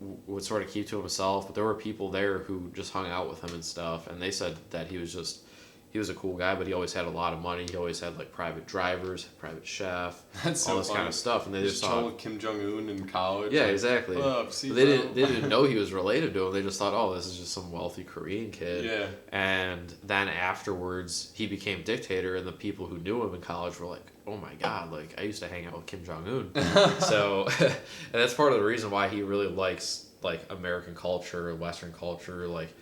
would sort of keep to himself, but there were people there who just hung out with him and stuff, and they said that he was a cool guy, but he always had a lot of money. He always had like private drivers, private chef, That's all so this funny. kind of stuff, and they just chilling thought, with Kim Jong Un in college. yeah, like, exactly. Up, see, But they bro. didn't know he was related to him. They just thought, oh, this is just some wealthy Korean kid. Yeah. And then afterwards, he became dictator, and the people who knew him in college were like, oh my god, like I used to hang out with Kim Jong Un. So, and that's part of the reason why he really likes like American culture, Western culture, like.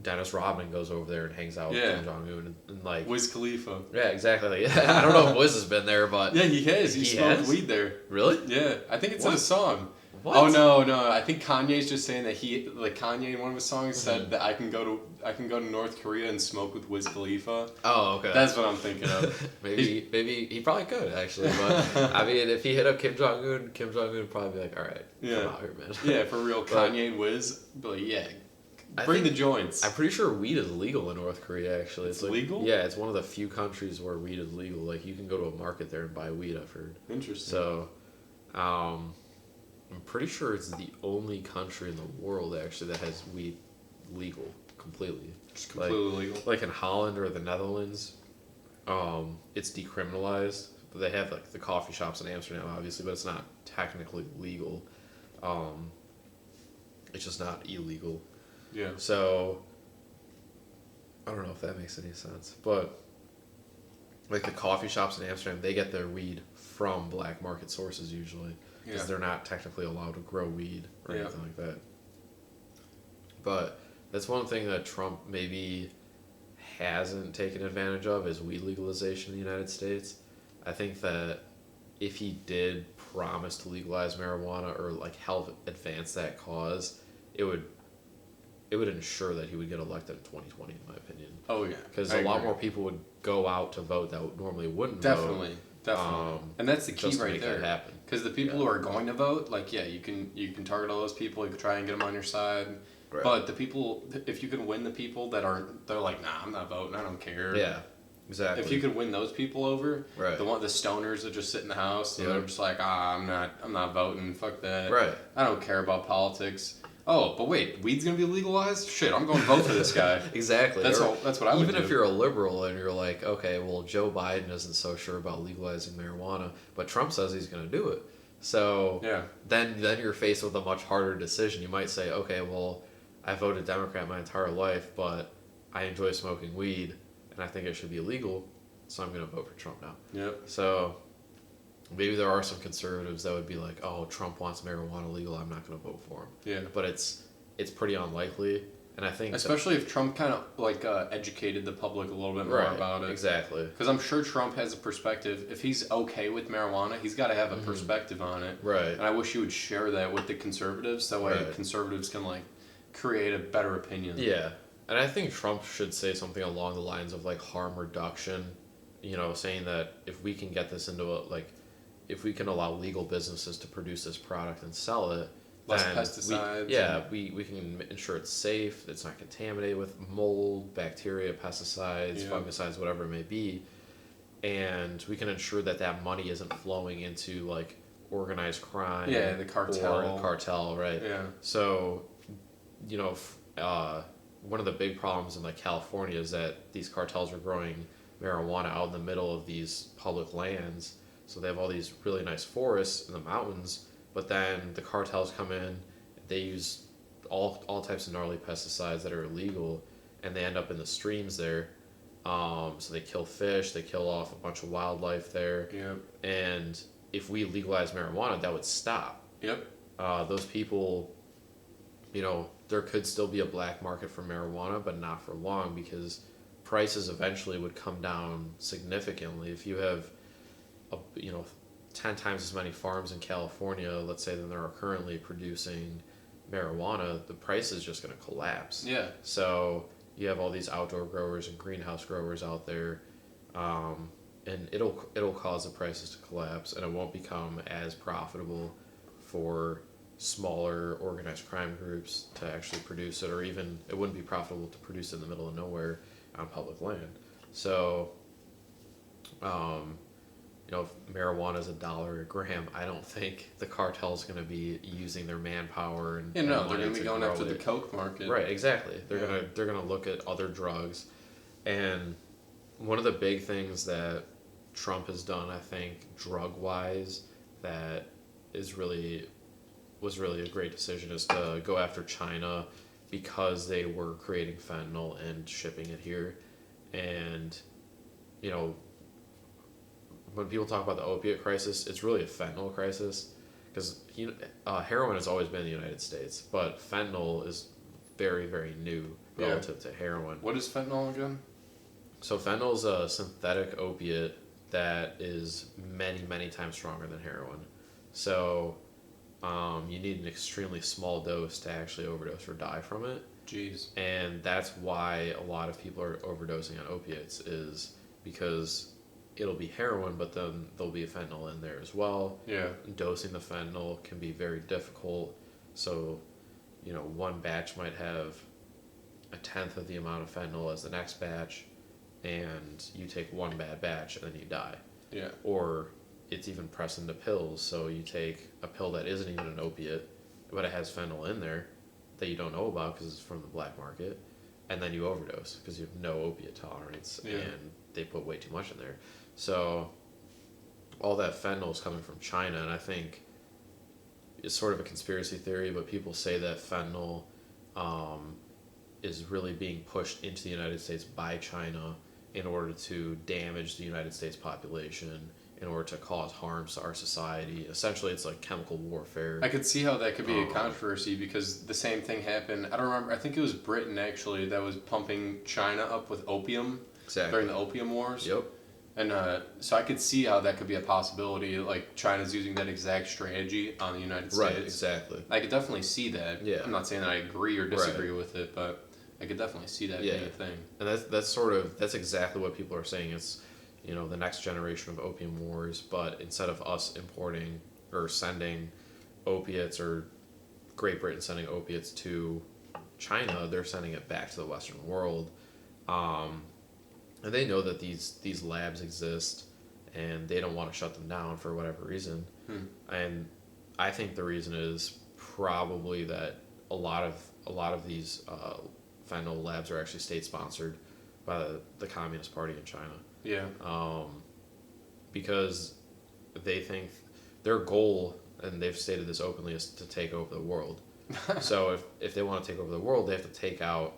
Dennis Rodman goes over there and hangs out with Kim Jong Un and like Wiz Khalifa. yeah, exactly. Like, I don't know if Wiz has been there, but Yeah, he has. He smoked has? weed there. Really? Yeah, I think it's in What? a song. What? Oh no! I think Kanye's just saying that Kanye in one of his songs said that I can go to North Korea and smoke with Wiz Khalifa. Oh, okay. That's what I'm thinking of. maybe he probably could actually, but I mean, if he hit up Kim Jong Un would probably be like, all right, come out here, man. Yeah, for real. Kanye and Wiz, but like, yeah, bring the joints. I'm pretty sure weed is legal in North Korea. Actually, It's like, legal? Yeah, it's one of the few countries where weed is legal. Like you can go to a market there and buy weed. I've heard. Interesting. So, I'm pretty sure it's the only country in the world actually that has weed legal completely. Just completely legal. Like in Holland or the Netherlands, it's decriminalized. They have like the coffee shops in Amsterdam, obviously, but it's not technically legal. It's just not illegal. Yeah. So I don't know if that makes any sense, but like the coffee shops in Amsterdam, they get their weed from black market sources usually because they're not technically allowed to grow weed or anything like that. But that's one thing that Trump maybe hasn't taken advantage of is weed legalization in the United States. I think that if he did promise to legalize marijuana or like help advance that cause, it would ensure that he would get elected in 2020, in my opinion. Oh yeah, because a lot more people would go out to vote that normally wouldn't vote. Definitely, and that's the key just to right make there. that happen. Because the people who are going to vote, like you can target all those people. You can try and get them on your side. Right. But the people, if you can win the people that they're like, nah, I'm not voting. I don't care. Yeah, exactly. If you could win those people over, right. the stoners that just sit in the house, and they're just like, I'm not voting. Fuck that. Right. I don't care about politics. Oh, but wait, weed's gonna be legalized? Shit, I'm going to vote for this guy. Exactly. That's what I would do. Even if you're a liberal and you're like, okay, well, Joe Biden isn't so sure about legalizing marijuana, but Trump says he's going to do it. So then you're faced with a much harder decision. You might say, okay, well, I voted Democrat my entire life, but I enjoy smoking weed, and I think it should be illegal, so I'm going to vote for Trump now. Yep. So maybe there are some conservatives that would be like, oh, Trump wants marijuana legal, I'm not going to vote for him. Yeah. But it's pretty unlikely, and I think especially if Trump kind of like educated the public a little bit more about it. Exactly. Because I'm sure Trump has a perspective. If he's okay with marijuana, he's got to have a perspective on it. Right. And I wish he would share that with the conservatives. That way conservatives can like create a better opinion. Yeah. And I think Trump should say something along the lines of like harm reduction, saying that if we can get this into if we can allow legal businesses to produce this product and sell it, less pesticides. We can ensure it's safe, it's not contaminated with mold, bacteria, pesticides, fungicides, whatever it may be, and we can ensure that money isn't flowing into like organized crime. Yeah, the cartel. Or cartel, right? Yeah. So, one of the big problems in like California is that these cartels are growing marijuana out in the middle of these public lands. So they have all these really nice forests in the mountains, but then the cartels come in, they use all types of gnarly pesticides that are illegal, and they end up in the streams there. So they kill fish, they kill off a bunch of wildlife there. Yep. And if we legalize marijuana, that would stop. Yep. Those people, there could still be a black market for marijuana, but not for long, because prices eventually would come down significantly. If you have 10 times as many farms in California, let's say, than there are currently producing marijuana, the price is just going to collapse. Yeah. So you have all these outdoor growers and greenhouse growers out there, and it'll cause the prices to collapse, and it won't become as profitable for smaller organized crime groups to actually produce it, or even it wouldn't be profitable to produce it in the middle of nowhere on public land. So if marijuana is $1 a gram, I don't think the cartel's going to be using their manpower and they're money going to be going grow after it. the coke market. Right, exactly. They're gonna look at other drugs, and one of the big things that Trump has done, I think, drug wise, that was really a great decision, is to go after China because they were creating fentanyl and shipping it here, and you know, when people talk about the opiate crisis, it's really a fentanyl crisis, because heroin has always been in the United States, but fentanyl is very, very new relative to heroin. What is fentanyl again? So fentanyl is a synthetic opiate that is many, many times stronger than heroin. So you need an extremely small dose to actually overdose or die from it. Jeez. And that's why a lot of people are overdosing on opiates, is because it'll be heroin, but then there'll be a fentanyl in there as well. Yeah. Dosing the fentanyl can be very difficult. So, one batch might have 1/10 of the amount of fentanyl as the next batch, and you take one bad batch and then you die. Yeah. Or it's even pressed into pills. So you take a pill that isn't even an opiate, but it has fentanyl in there that you don't know about because it's from the black market, and then you overdose because you have no opiate tolerance, and they put way too much in there. So all that fentanyl is coming from China, and I think it's sort of a conspiracy theory, but people say that fentanyl is really being pushed into the United States by China in order to damage the United States population, in order to cause harms to our society. Essentially, it's like chemical warfare. I could see how that could be a controversy, because the same thing happened. I don't remember. I think it was Britain, actually, that was pumping China up with opium during the Opium Wars. Yep. And so I could see how that could be a possibility, like China's using that exact strategy on the United States. Right, exactly. I could definitely see that. Yeah. I'm not saying that I agree or disagree with it, but I could definitely see that being a thing. And that's exactly what people are saying. It's, the next generation of opium wars, but instead of us importing or sending opiates, or Great Britain sending opiates to China, they're sending it back to the Western world. And they know that these labs exist, and they don't want to shut them down for whatever reason. And I think the reason is probably that a lot of these fentanyl labs are actually state sponsored by the Communist Party in China. Yeah. Because they think their goal, and they've stated this openly, is to take over the world. So if they want to take over the world, they have to take out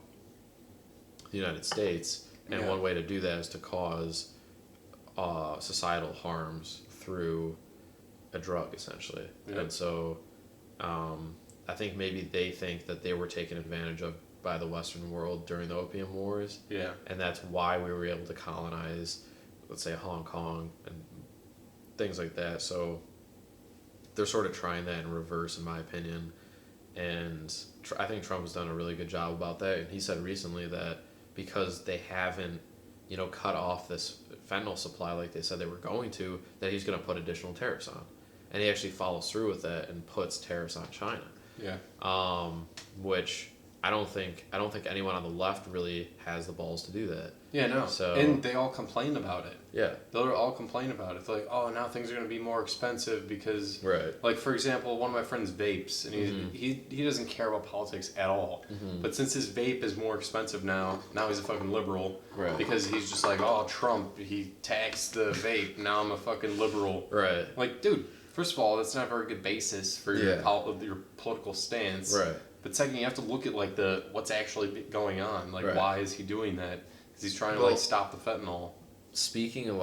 the United States. And one way to do that is to cause societal harms through a drug, essentially. Yep. And so I think maybe they think that they were taken advantage of by the Western world during the Opium Wars. Yeah. And that's why we were able to colonize, let's say, Hong Kong and things like that. So they're sort of trying that in reverse, in my opinion. And I think Trump has done a really good job about that. And he said recently that because they haven't, cut off this fentanyl supply like they said they were going to, that he's going to put additional tariffs on. And he actually follows through with that and puts tariffs on China. Yeah. Which I don't think anyone on the left really has the balls to do that. Yeah, no. So, and they all complain about it. Yeah. They'll all complain about it. They're like, oh, now things are going to be more expensive because... Right. Like, for example, one of my friends vapes, and he doesn't care about politics at all. Mm-hmm. But since his vape is more expensive now he's a fucking liberal. Right. Because he's just like, oh, Trump, he taxed the vape, now I'm a fucking liberal. Right. Like, dude, first of all, that's not a very good basis for your political stance. Right. But second, you have to look at, like, what's actually going on. Like, why is he doing that? Because he's trying to, stop the fentanyl. Speaking of,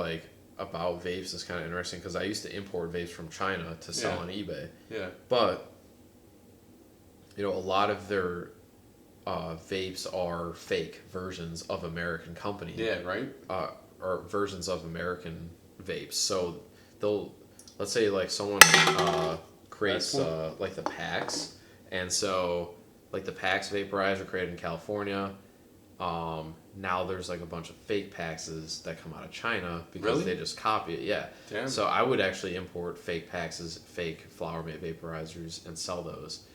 about vapes is kind of interesting, because I used to import vapes from China to sell on eBay. Yeah. But, a lot of their vapes are fake versions of American companies. Yeah, right? Or versions of American vapes. So let's say, someone creates, the packs. And so, the PAX vaporizer created in California. Now there's a bunch of fake PAXs that come out of China because they just copy it. Yeah. Damn. So I would actually import fake PAXs, fake flower mate vaporizers, and sell those.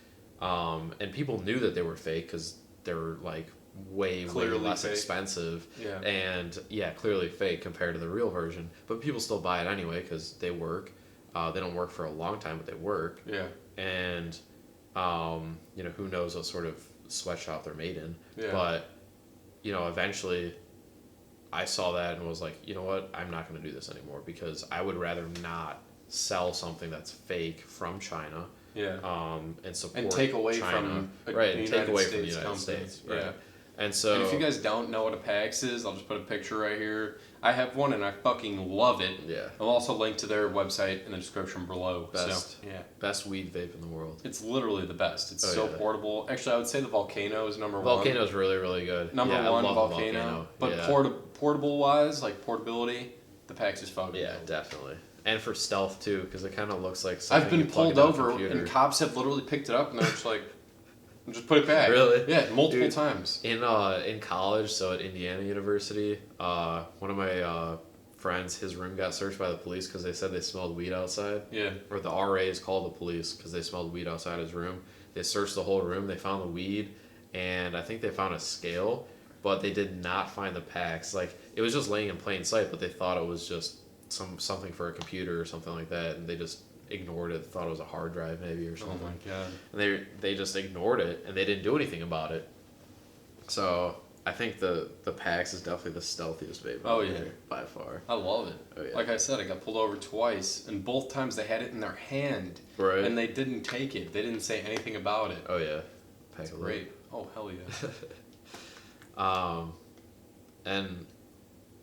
And people knew that they were fake because they were way Clearly less fake. expensive. Yeah. And clearly fake compared to the real version. But people still buy it anyway because they work. They don't work for a long time, but they work. Yeah. And who knows what sort of sweatshop they're made in. Yeah. But eventually I saw that and was like, you know what, I'm not going to do this anymore because I would rather not sell something that's fake from China. Yeah. And support and take away China. from Take away from the States United company. States. Right. Yeah. And so, and if you guys don't know what a PAX is, I'll just put a picture right here. I have one and I fucking love it. Yeah. I'll also link to their website in the description below. Best weed vape in the world. It's literally the best. It's so portable. Actually, I would say the Volcano is number one. Volcano's really, really good. Number one, I love Volcano. But portable wise, like portability, the PAX is fucking dope. Definitely. And for stealth too, because it kind of looks like something I've been you plug pulled into a over computer. and cops have literally picked it up and they're just like, just put it back. Really? Yeah, multiple Dude, times. In college, so at Indiana University, one of my friends, his room got searched by the police because they said they smelled weed outside. Yeah. Or the RAs called the police because they smelled weed outside his room. They searched the whole room. They found the weed, and I think they found a scale, but they did not find the packs. Like, it was just laying in plain sight, but they thought it was just something for a computer or something like that, and they just ignored it. Thought it was a hard drive maybe or something. Oh my god. And they just ignored it, and they didn't do anything about it. So I think the PAX is definitely the stealthiest vape. Oh yeah, by far. I love it. Oh, yeah. Like I said, I got pulled over twice, and both times they had it in their hand, right? And they didn't take it. They didn't say anything about it. Oh yeah, That's great. Oh hell yeah. And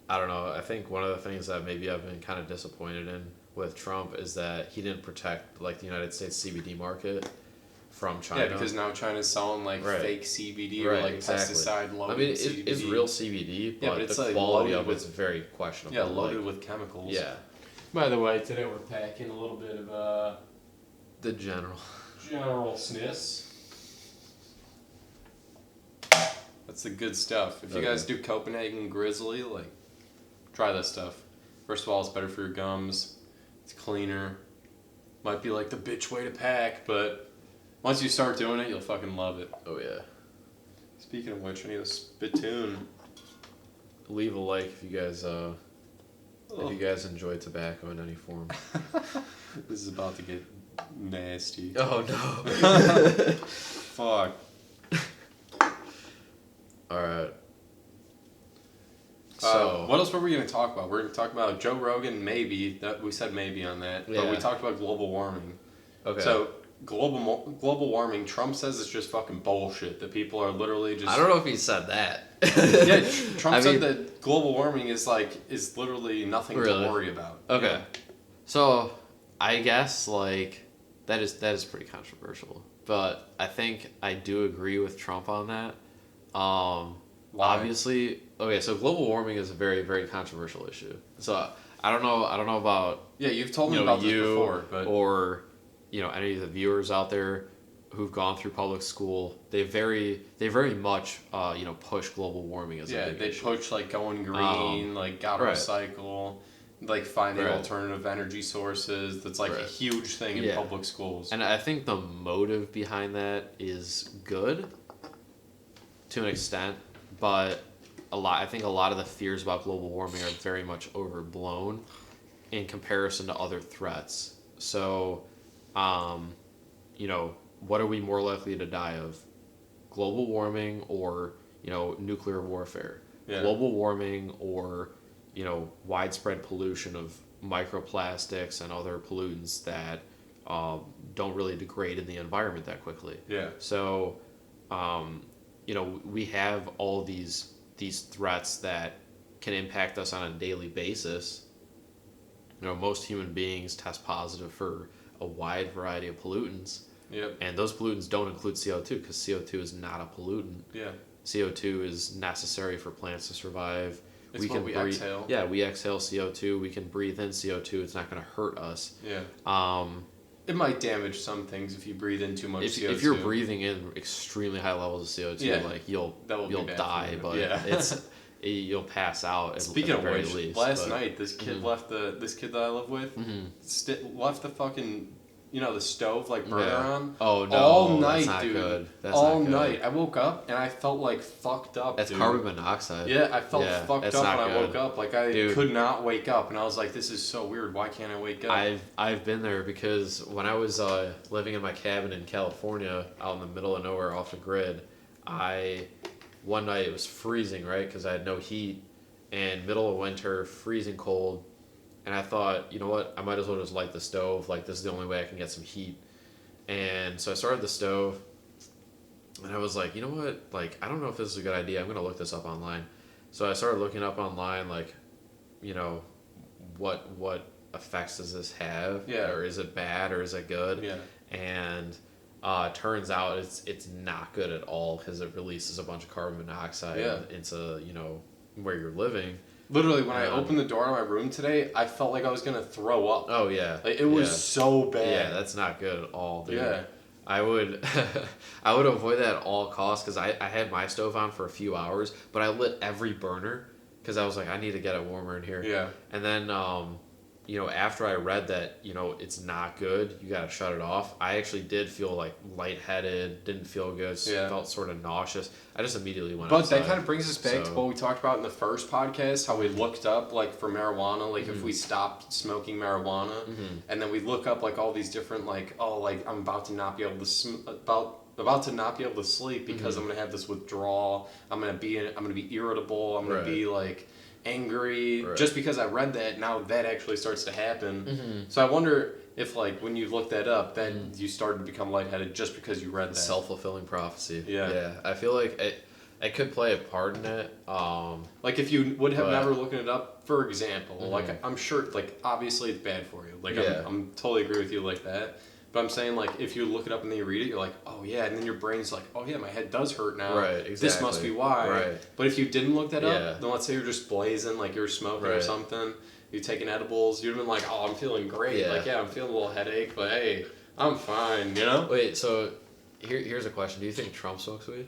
I don't know. I think one of the things that maybe I've been kind of disappointed in with Trump is that he didn't protect like the United States CBD market from China. Yeah, because now China's selling like fake CBD or like pesticide loaded. I mean, CBD. it's real CBD, but it's the like quality of it's very questionable. Yeah, loaded with chemicals. Yeah. By the way, today we're packing a little bit of the general SNIS. That's the good stuff. If you guys do Copenhagen Grizzly, like, try this stuff. First of all, it's better for your gums. It's cleaner. Might be like the bitch way to pack, but once you start doing it, you'll fucking love it. Oh yeah. Speaking of which, I need a spittoon. Leave a like if you guys enjoy tobacco in any form. This is about to get nasty. Oh no. Fuck. Alright. So what else were we going to talk about? We're going to talk about Joe Rogan, maybe. We said maybe on that. But we talked about global warming. Okay. So, global warming, Trump says it's just fucking bullshit. That people are literally just... I don't know if he said that. Yeah, Trump said that global warming is literally nothing to worry about. Okay. Yeah. So, I guess, that is pretty controversial. But I think I do agree with Trump on that. Obviously, so global warming is a very, very controversial issue. So I don't know about you've told me about this before, but or any of the viewers out there who've gone through public school. They very much push global warming as a big issue. Push going green, gotta recycle, finding alternative energy sources. That's a huge thing in public schools. And I think the motive behind that is good to an extent, but I think a lot of the fears about global warming are very much overblown in comparison to other threats. So, what are we more likely to die of? Global warming or, nuclear warfare? Yeah. Global warming or, widespread pollution of microplastics and other pollutants that don't really degrade in the environment that quickly. Yeah. So, we have all these threats that can impact us on a daily basis. Most human beings test positive for a wide variety of pollutants. Yep. And those pollutants don't include CO2 because CO2 is not a pollutant. Yeah. CO2 is necessary for plants to survive. It's what we exhale. Yeah, we exhale CO2. We can breathe in CO2. It's not going to hurt us. Yeah. It might damage some things if you breathe in too much CO2. If you're breathing in extremely high levels of CO2, you'll die, but you'll pass out. Speaking at of the very which, least, last night this kid left this kid that I live with left the fucking the stove like burner on. Oh no, all night, that's not dude. Good. That's all not good. night. I woke up and I felt like fucked up. That's dude. carbon monoxide. Yeah, I felt fucked up when I woke up. Like I could not wake up, and I was like, "This is so weird. Why can't I wake up?" I've been there because when I was living in my cabin in California, out in the middle of nowhere, off the grid, one night it was freezing, right? Because I had no heat, and middle of winter, freezing cold, and I thought, you know what? I might as well just light the stove. Like this is the only way I can get some heat, and so I started the stove. And I was like, you know what? Like, I don't know if this is a good idea. I'm going to look this up online. So I started looking up online, like, what effects does this have? Yeah. Or is it bad or is it good? Yeah. And turns out it's not good at all because it releases a bunch of carbon monoxide into, where you're living. Literally, when I opened the door to my room today, I felt like I was going to throw up. Oh, yeah. Like, it was so bad. Yeah, that's not good at all, dude. Yeah. I would avoid that at all costs because I had my stove on for a few hours, but I lit every burner because I was like, I need to get it warmer in here. Yeah. And then, after I read that, it's not good, you got to shut it off, I actually did feel like lightheaded, didn't feel good, felt sort of nauseous. I just immediately went outside. But that kind of brings us back to what we talked about in the first podcast, how we looked up, like, for marijuana, like, if we stopped smoking marijuana, and then we look up, like, all these different, like, I'm about to not be able to about to not be able to sleep because I'm gonna have this withdrawal. I'm gonna be irritable. I'm gonna be like angry just because I read that. Now that actually starts to happen. So I wonder if like when you look that up, then you started to become lightheaded just because you read that. Self-fulfilling prophecy. Yeah. I feel like it could play a part in it. Like if you would have never looked it up, for example, like I'm sure, like obviously it's bad for you. Like I'm totally agree with you like that. But I'm saying, like, if you look it up and then you read it, you're like, oh, yeah. And then your brain's like, oh, yeah, my head does hurt now. Right, exactly. This must be why. Right. But if you didn't look that up, then let's say you're just blazing, like you're smoking or something, you're taking edibles, you'd have been like, oh, I'm feeling great. Yeah. Like, yeah, I'm feeling a little headache, but hey, I'm fine, you know? Wait, so here's a question. Do you think Trump smokes weed?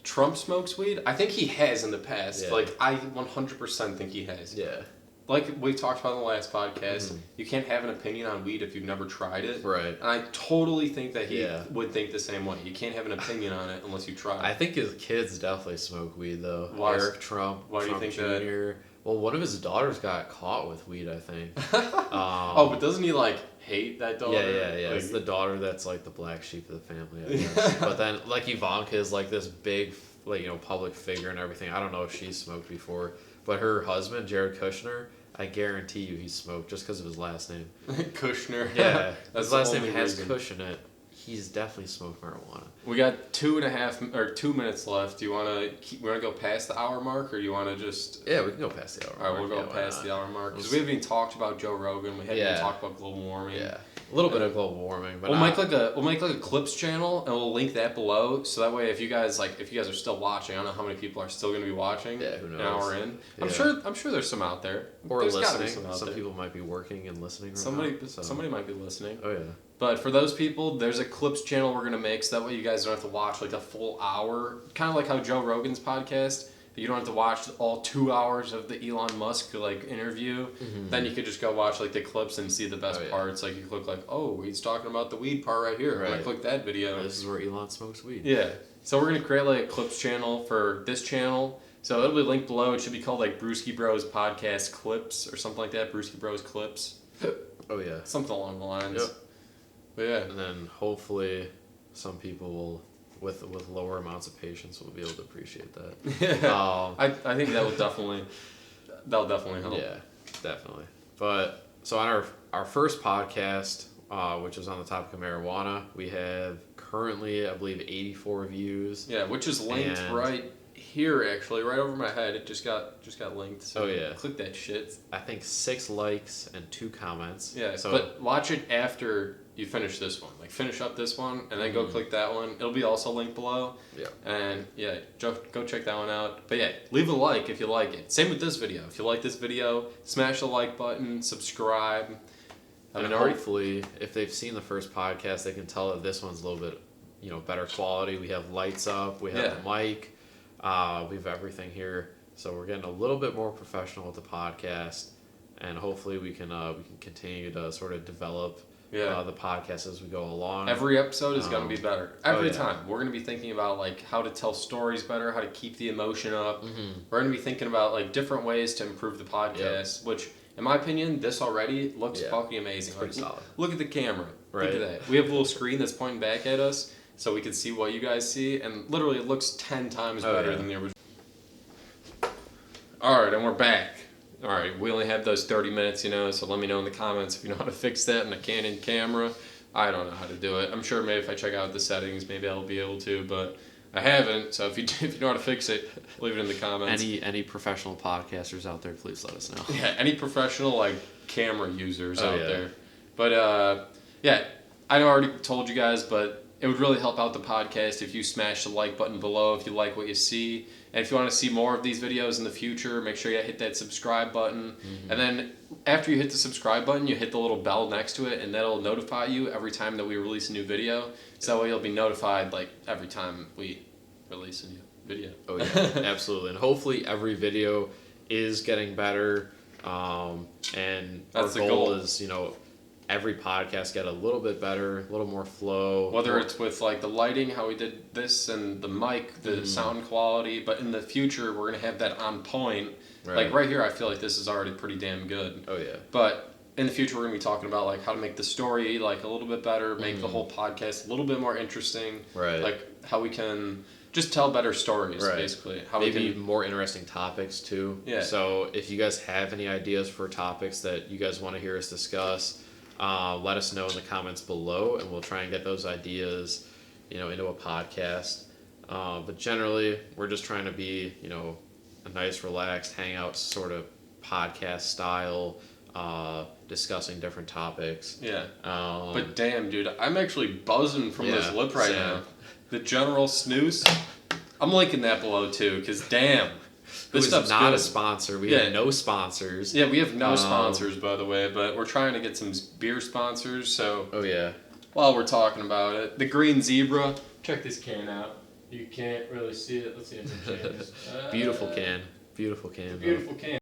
Trump smokes weed? I think he has in the past. Yeah. Like, I 100% think he has. Yeah. Like we talked about in the last podcast, you can't have an opinion on weed if you've never tried it. Right. And I totally think that he would think the same way. You can't have an opinion on it unless you try it. I think his kids definitely smoke weed, though. Why? Eric Trump. Why Trump do you think Jr. that? Well, one of his daughters got caught with weed, I think. But doesn't he, like, hate that daughter? Yeah. Like, it's the daughter that's, like, the black sheep of the family, I guess. But then, like, Ivanka is, like, this big, like, public figure and everything. I don't know if she's smoked before. But her husband, Jared Kushner, I guarantee you he smoked just because of his last name. Kushner. Yeah. That's his last name has reason. Kush in it. He's definitely smoked marijuana. We got 2 minutes left. Do you want to go past the hour mark, or do you want to just... Yeah, we can go past the hour mark. All right, we'll go past the hour mark. Because we haven't even talked about Joe Rogan. We haven't even talked about global warming. Yeah. A little bit of global warming, but we'll make like a clips channel, and we'll link that below. So that way, if you guys are still watching, I don't know how many people are still going to be watching. Yeah, who knows? An hour in, I'm sure there's some out there. Or there's listening. Some, some people might be working and listening. Somebody might be listening. Oh yeah. But for those people, there's a clips channel we're gonna make, so that way you guys don't have to watch like a full hour. Kind of like how Joe Rogan's podcast. You don't have to watch all 2 hours of the Elon Musk like interview. Then you could just go watch like the clips and see the best parts. Like you click like, oh, he's talking about the weed part right here. Right. I click that video. This is where Elon smokes weed. Yeah. So we're gonna create like a clips channel for this channel. So it'll be linked below. It should be called like Brewski Bros Podcast Clips or something like that. Brewski Bros Clips. Oh yeah. Something along the lines. Yep. But yeah. And then hopefully some people will, with lower amounts of patience, will be able to appreciate that. Yeah. I think that'll definitely help. Yeah, definitely. But so on our first podcast, which is on the topic of marijuana, we have currently, I believe, 84 views. Yeah, which is linked right here, actually, right over my head. It just got linked. So click that shit. I think 6 likes and 2 comments. Yeah, but watch it after you finish this one. Like finish up this one and then go click that one. It'll be also linked below. Yeah. And yeah, go check that one out. But yeah, leave a like if you like it. Same with this video. If you like this video, smash the like button, subscribe. And hopefully, if they've seen the first podcast, they can tell that this one's a little bit, better quality. We have lights up. We have the mic. We have everything here. So we're getting a little bit more professional with the podcast. and hopefully we can continue to sort of develop Yeah. the podcast as we go along. Every episode is going to be better. Every yeah. time. We're going to be thinking about like how to tell stories better, how to keep the emotion up. Mm-hmm. We're going to be thinking about like different ways to improve the podcast, which in my opinion, this already looks fucking amazing. It's pretty solid. Look at the camera. Right. Look at that. We have a little screen that's pointing back at us so we can see what you guys see, and literally it looks 10 times better than the original. Alright, and we're back. Alright, we only have those 30 minutes, so let me know in the comments if you know how to fix that in a Canon camera. I don't know how to do it. I'm sure maybe if I check out the settings, maybe I'll be able to, but I haven't, so if you know how to fix it, leave it in the comments. Any professional podcasters out there, please let us know. Yeah, any professional like camera users out there. But yeah, I already told you guys, but it would really help out the podcast if you smash the like button below if you like what you see. And if you want to see more of these videos in the future, make sure you hit that subscribe button. Mm-hmm. And then after you hit the subscribe button, you hit the little bell next to it, and that'll notify you every time that we release a new video. So that way you'll be notified like every time we release a new video. Oh yeah, absolutely. And hopefully every video is getting better. And that's our goal is, every podcast get a little bit better, a little more flow. Whether it's with like the lighting, how we did this, and the mic, the sound quality, but in the future we're gonna have that on point. Right. Like right here, I feel like this is already pretty damn good. Oh yeah. But in the future, we're gonna be talking about like how to make the story like a little bit better, make the whole podcast a little bit more interesting. Right. Like how we can just tell better stories, basically. How maybe we can more interesting topics too. Yeah. So if you guys have any ideas for topics that you guys want to hear us discuss, let us know in the comments below, and we'll try and get those ideas, into a podcast. But generally, we're just trying to be, a nice, relaxed, hangout sort of podcast style, discussing different topics. Yeah. But damn, dude, I'm actually buzzing from this lip right now. The General Snooze. I'm linking that below too, because damn. This stuff's not a sponsor. We have no sponsors. Yeah, we have no sponsors, by the way, but we're trying to get some beer sponsors, so... Oh, yeah. While we're talking about it, the Green Zebra. Check this can out. You can't really see it. Let's see if it changes. Beautiful can. Beautiful can. Beautiful can.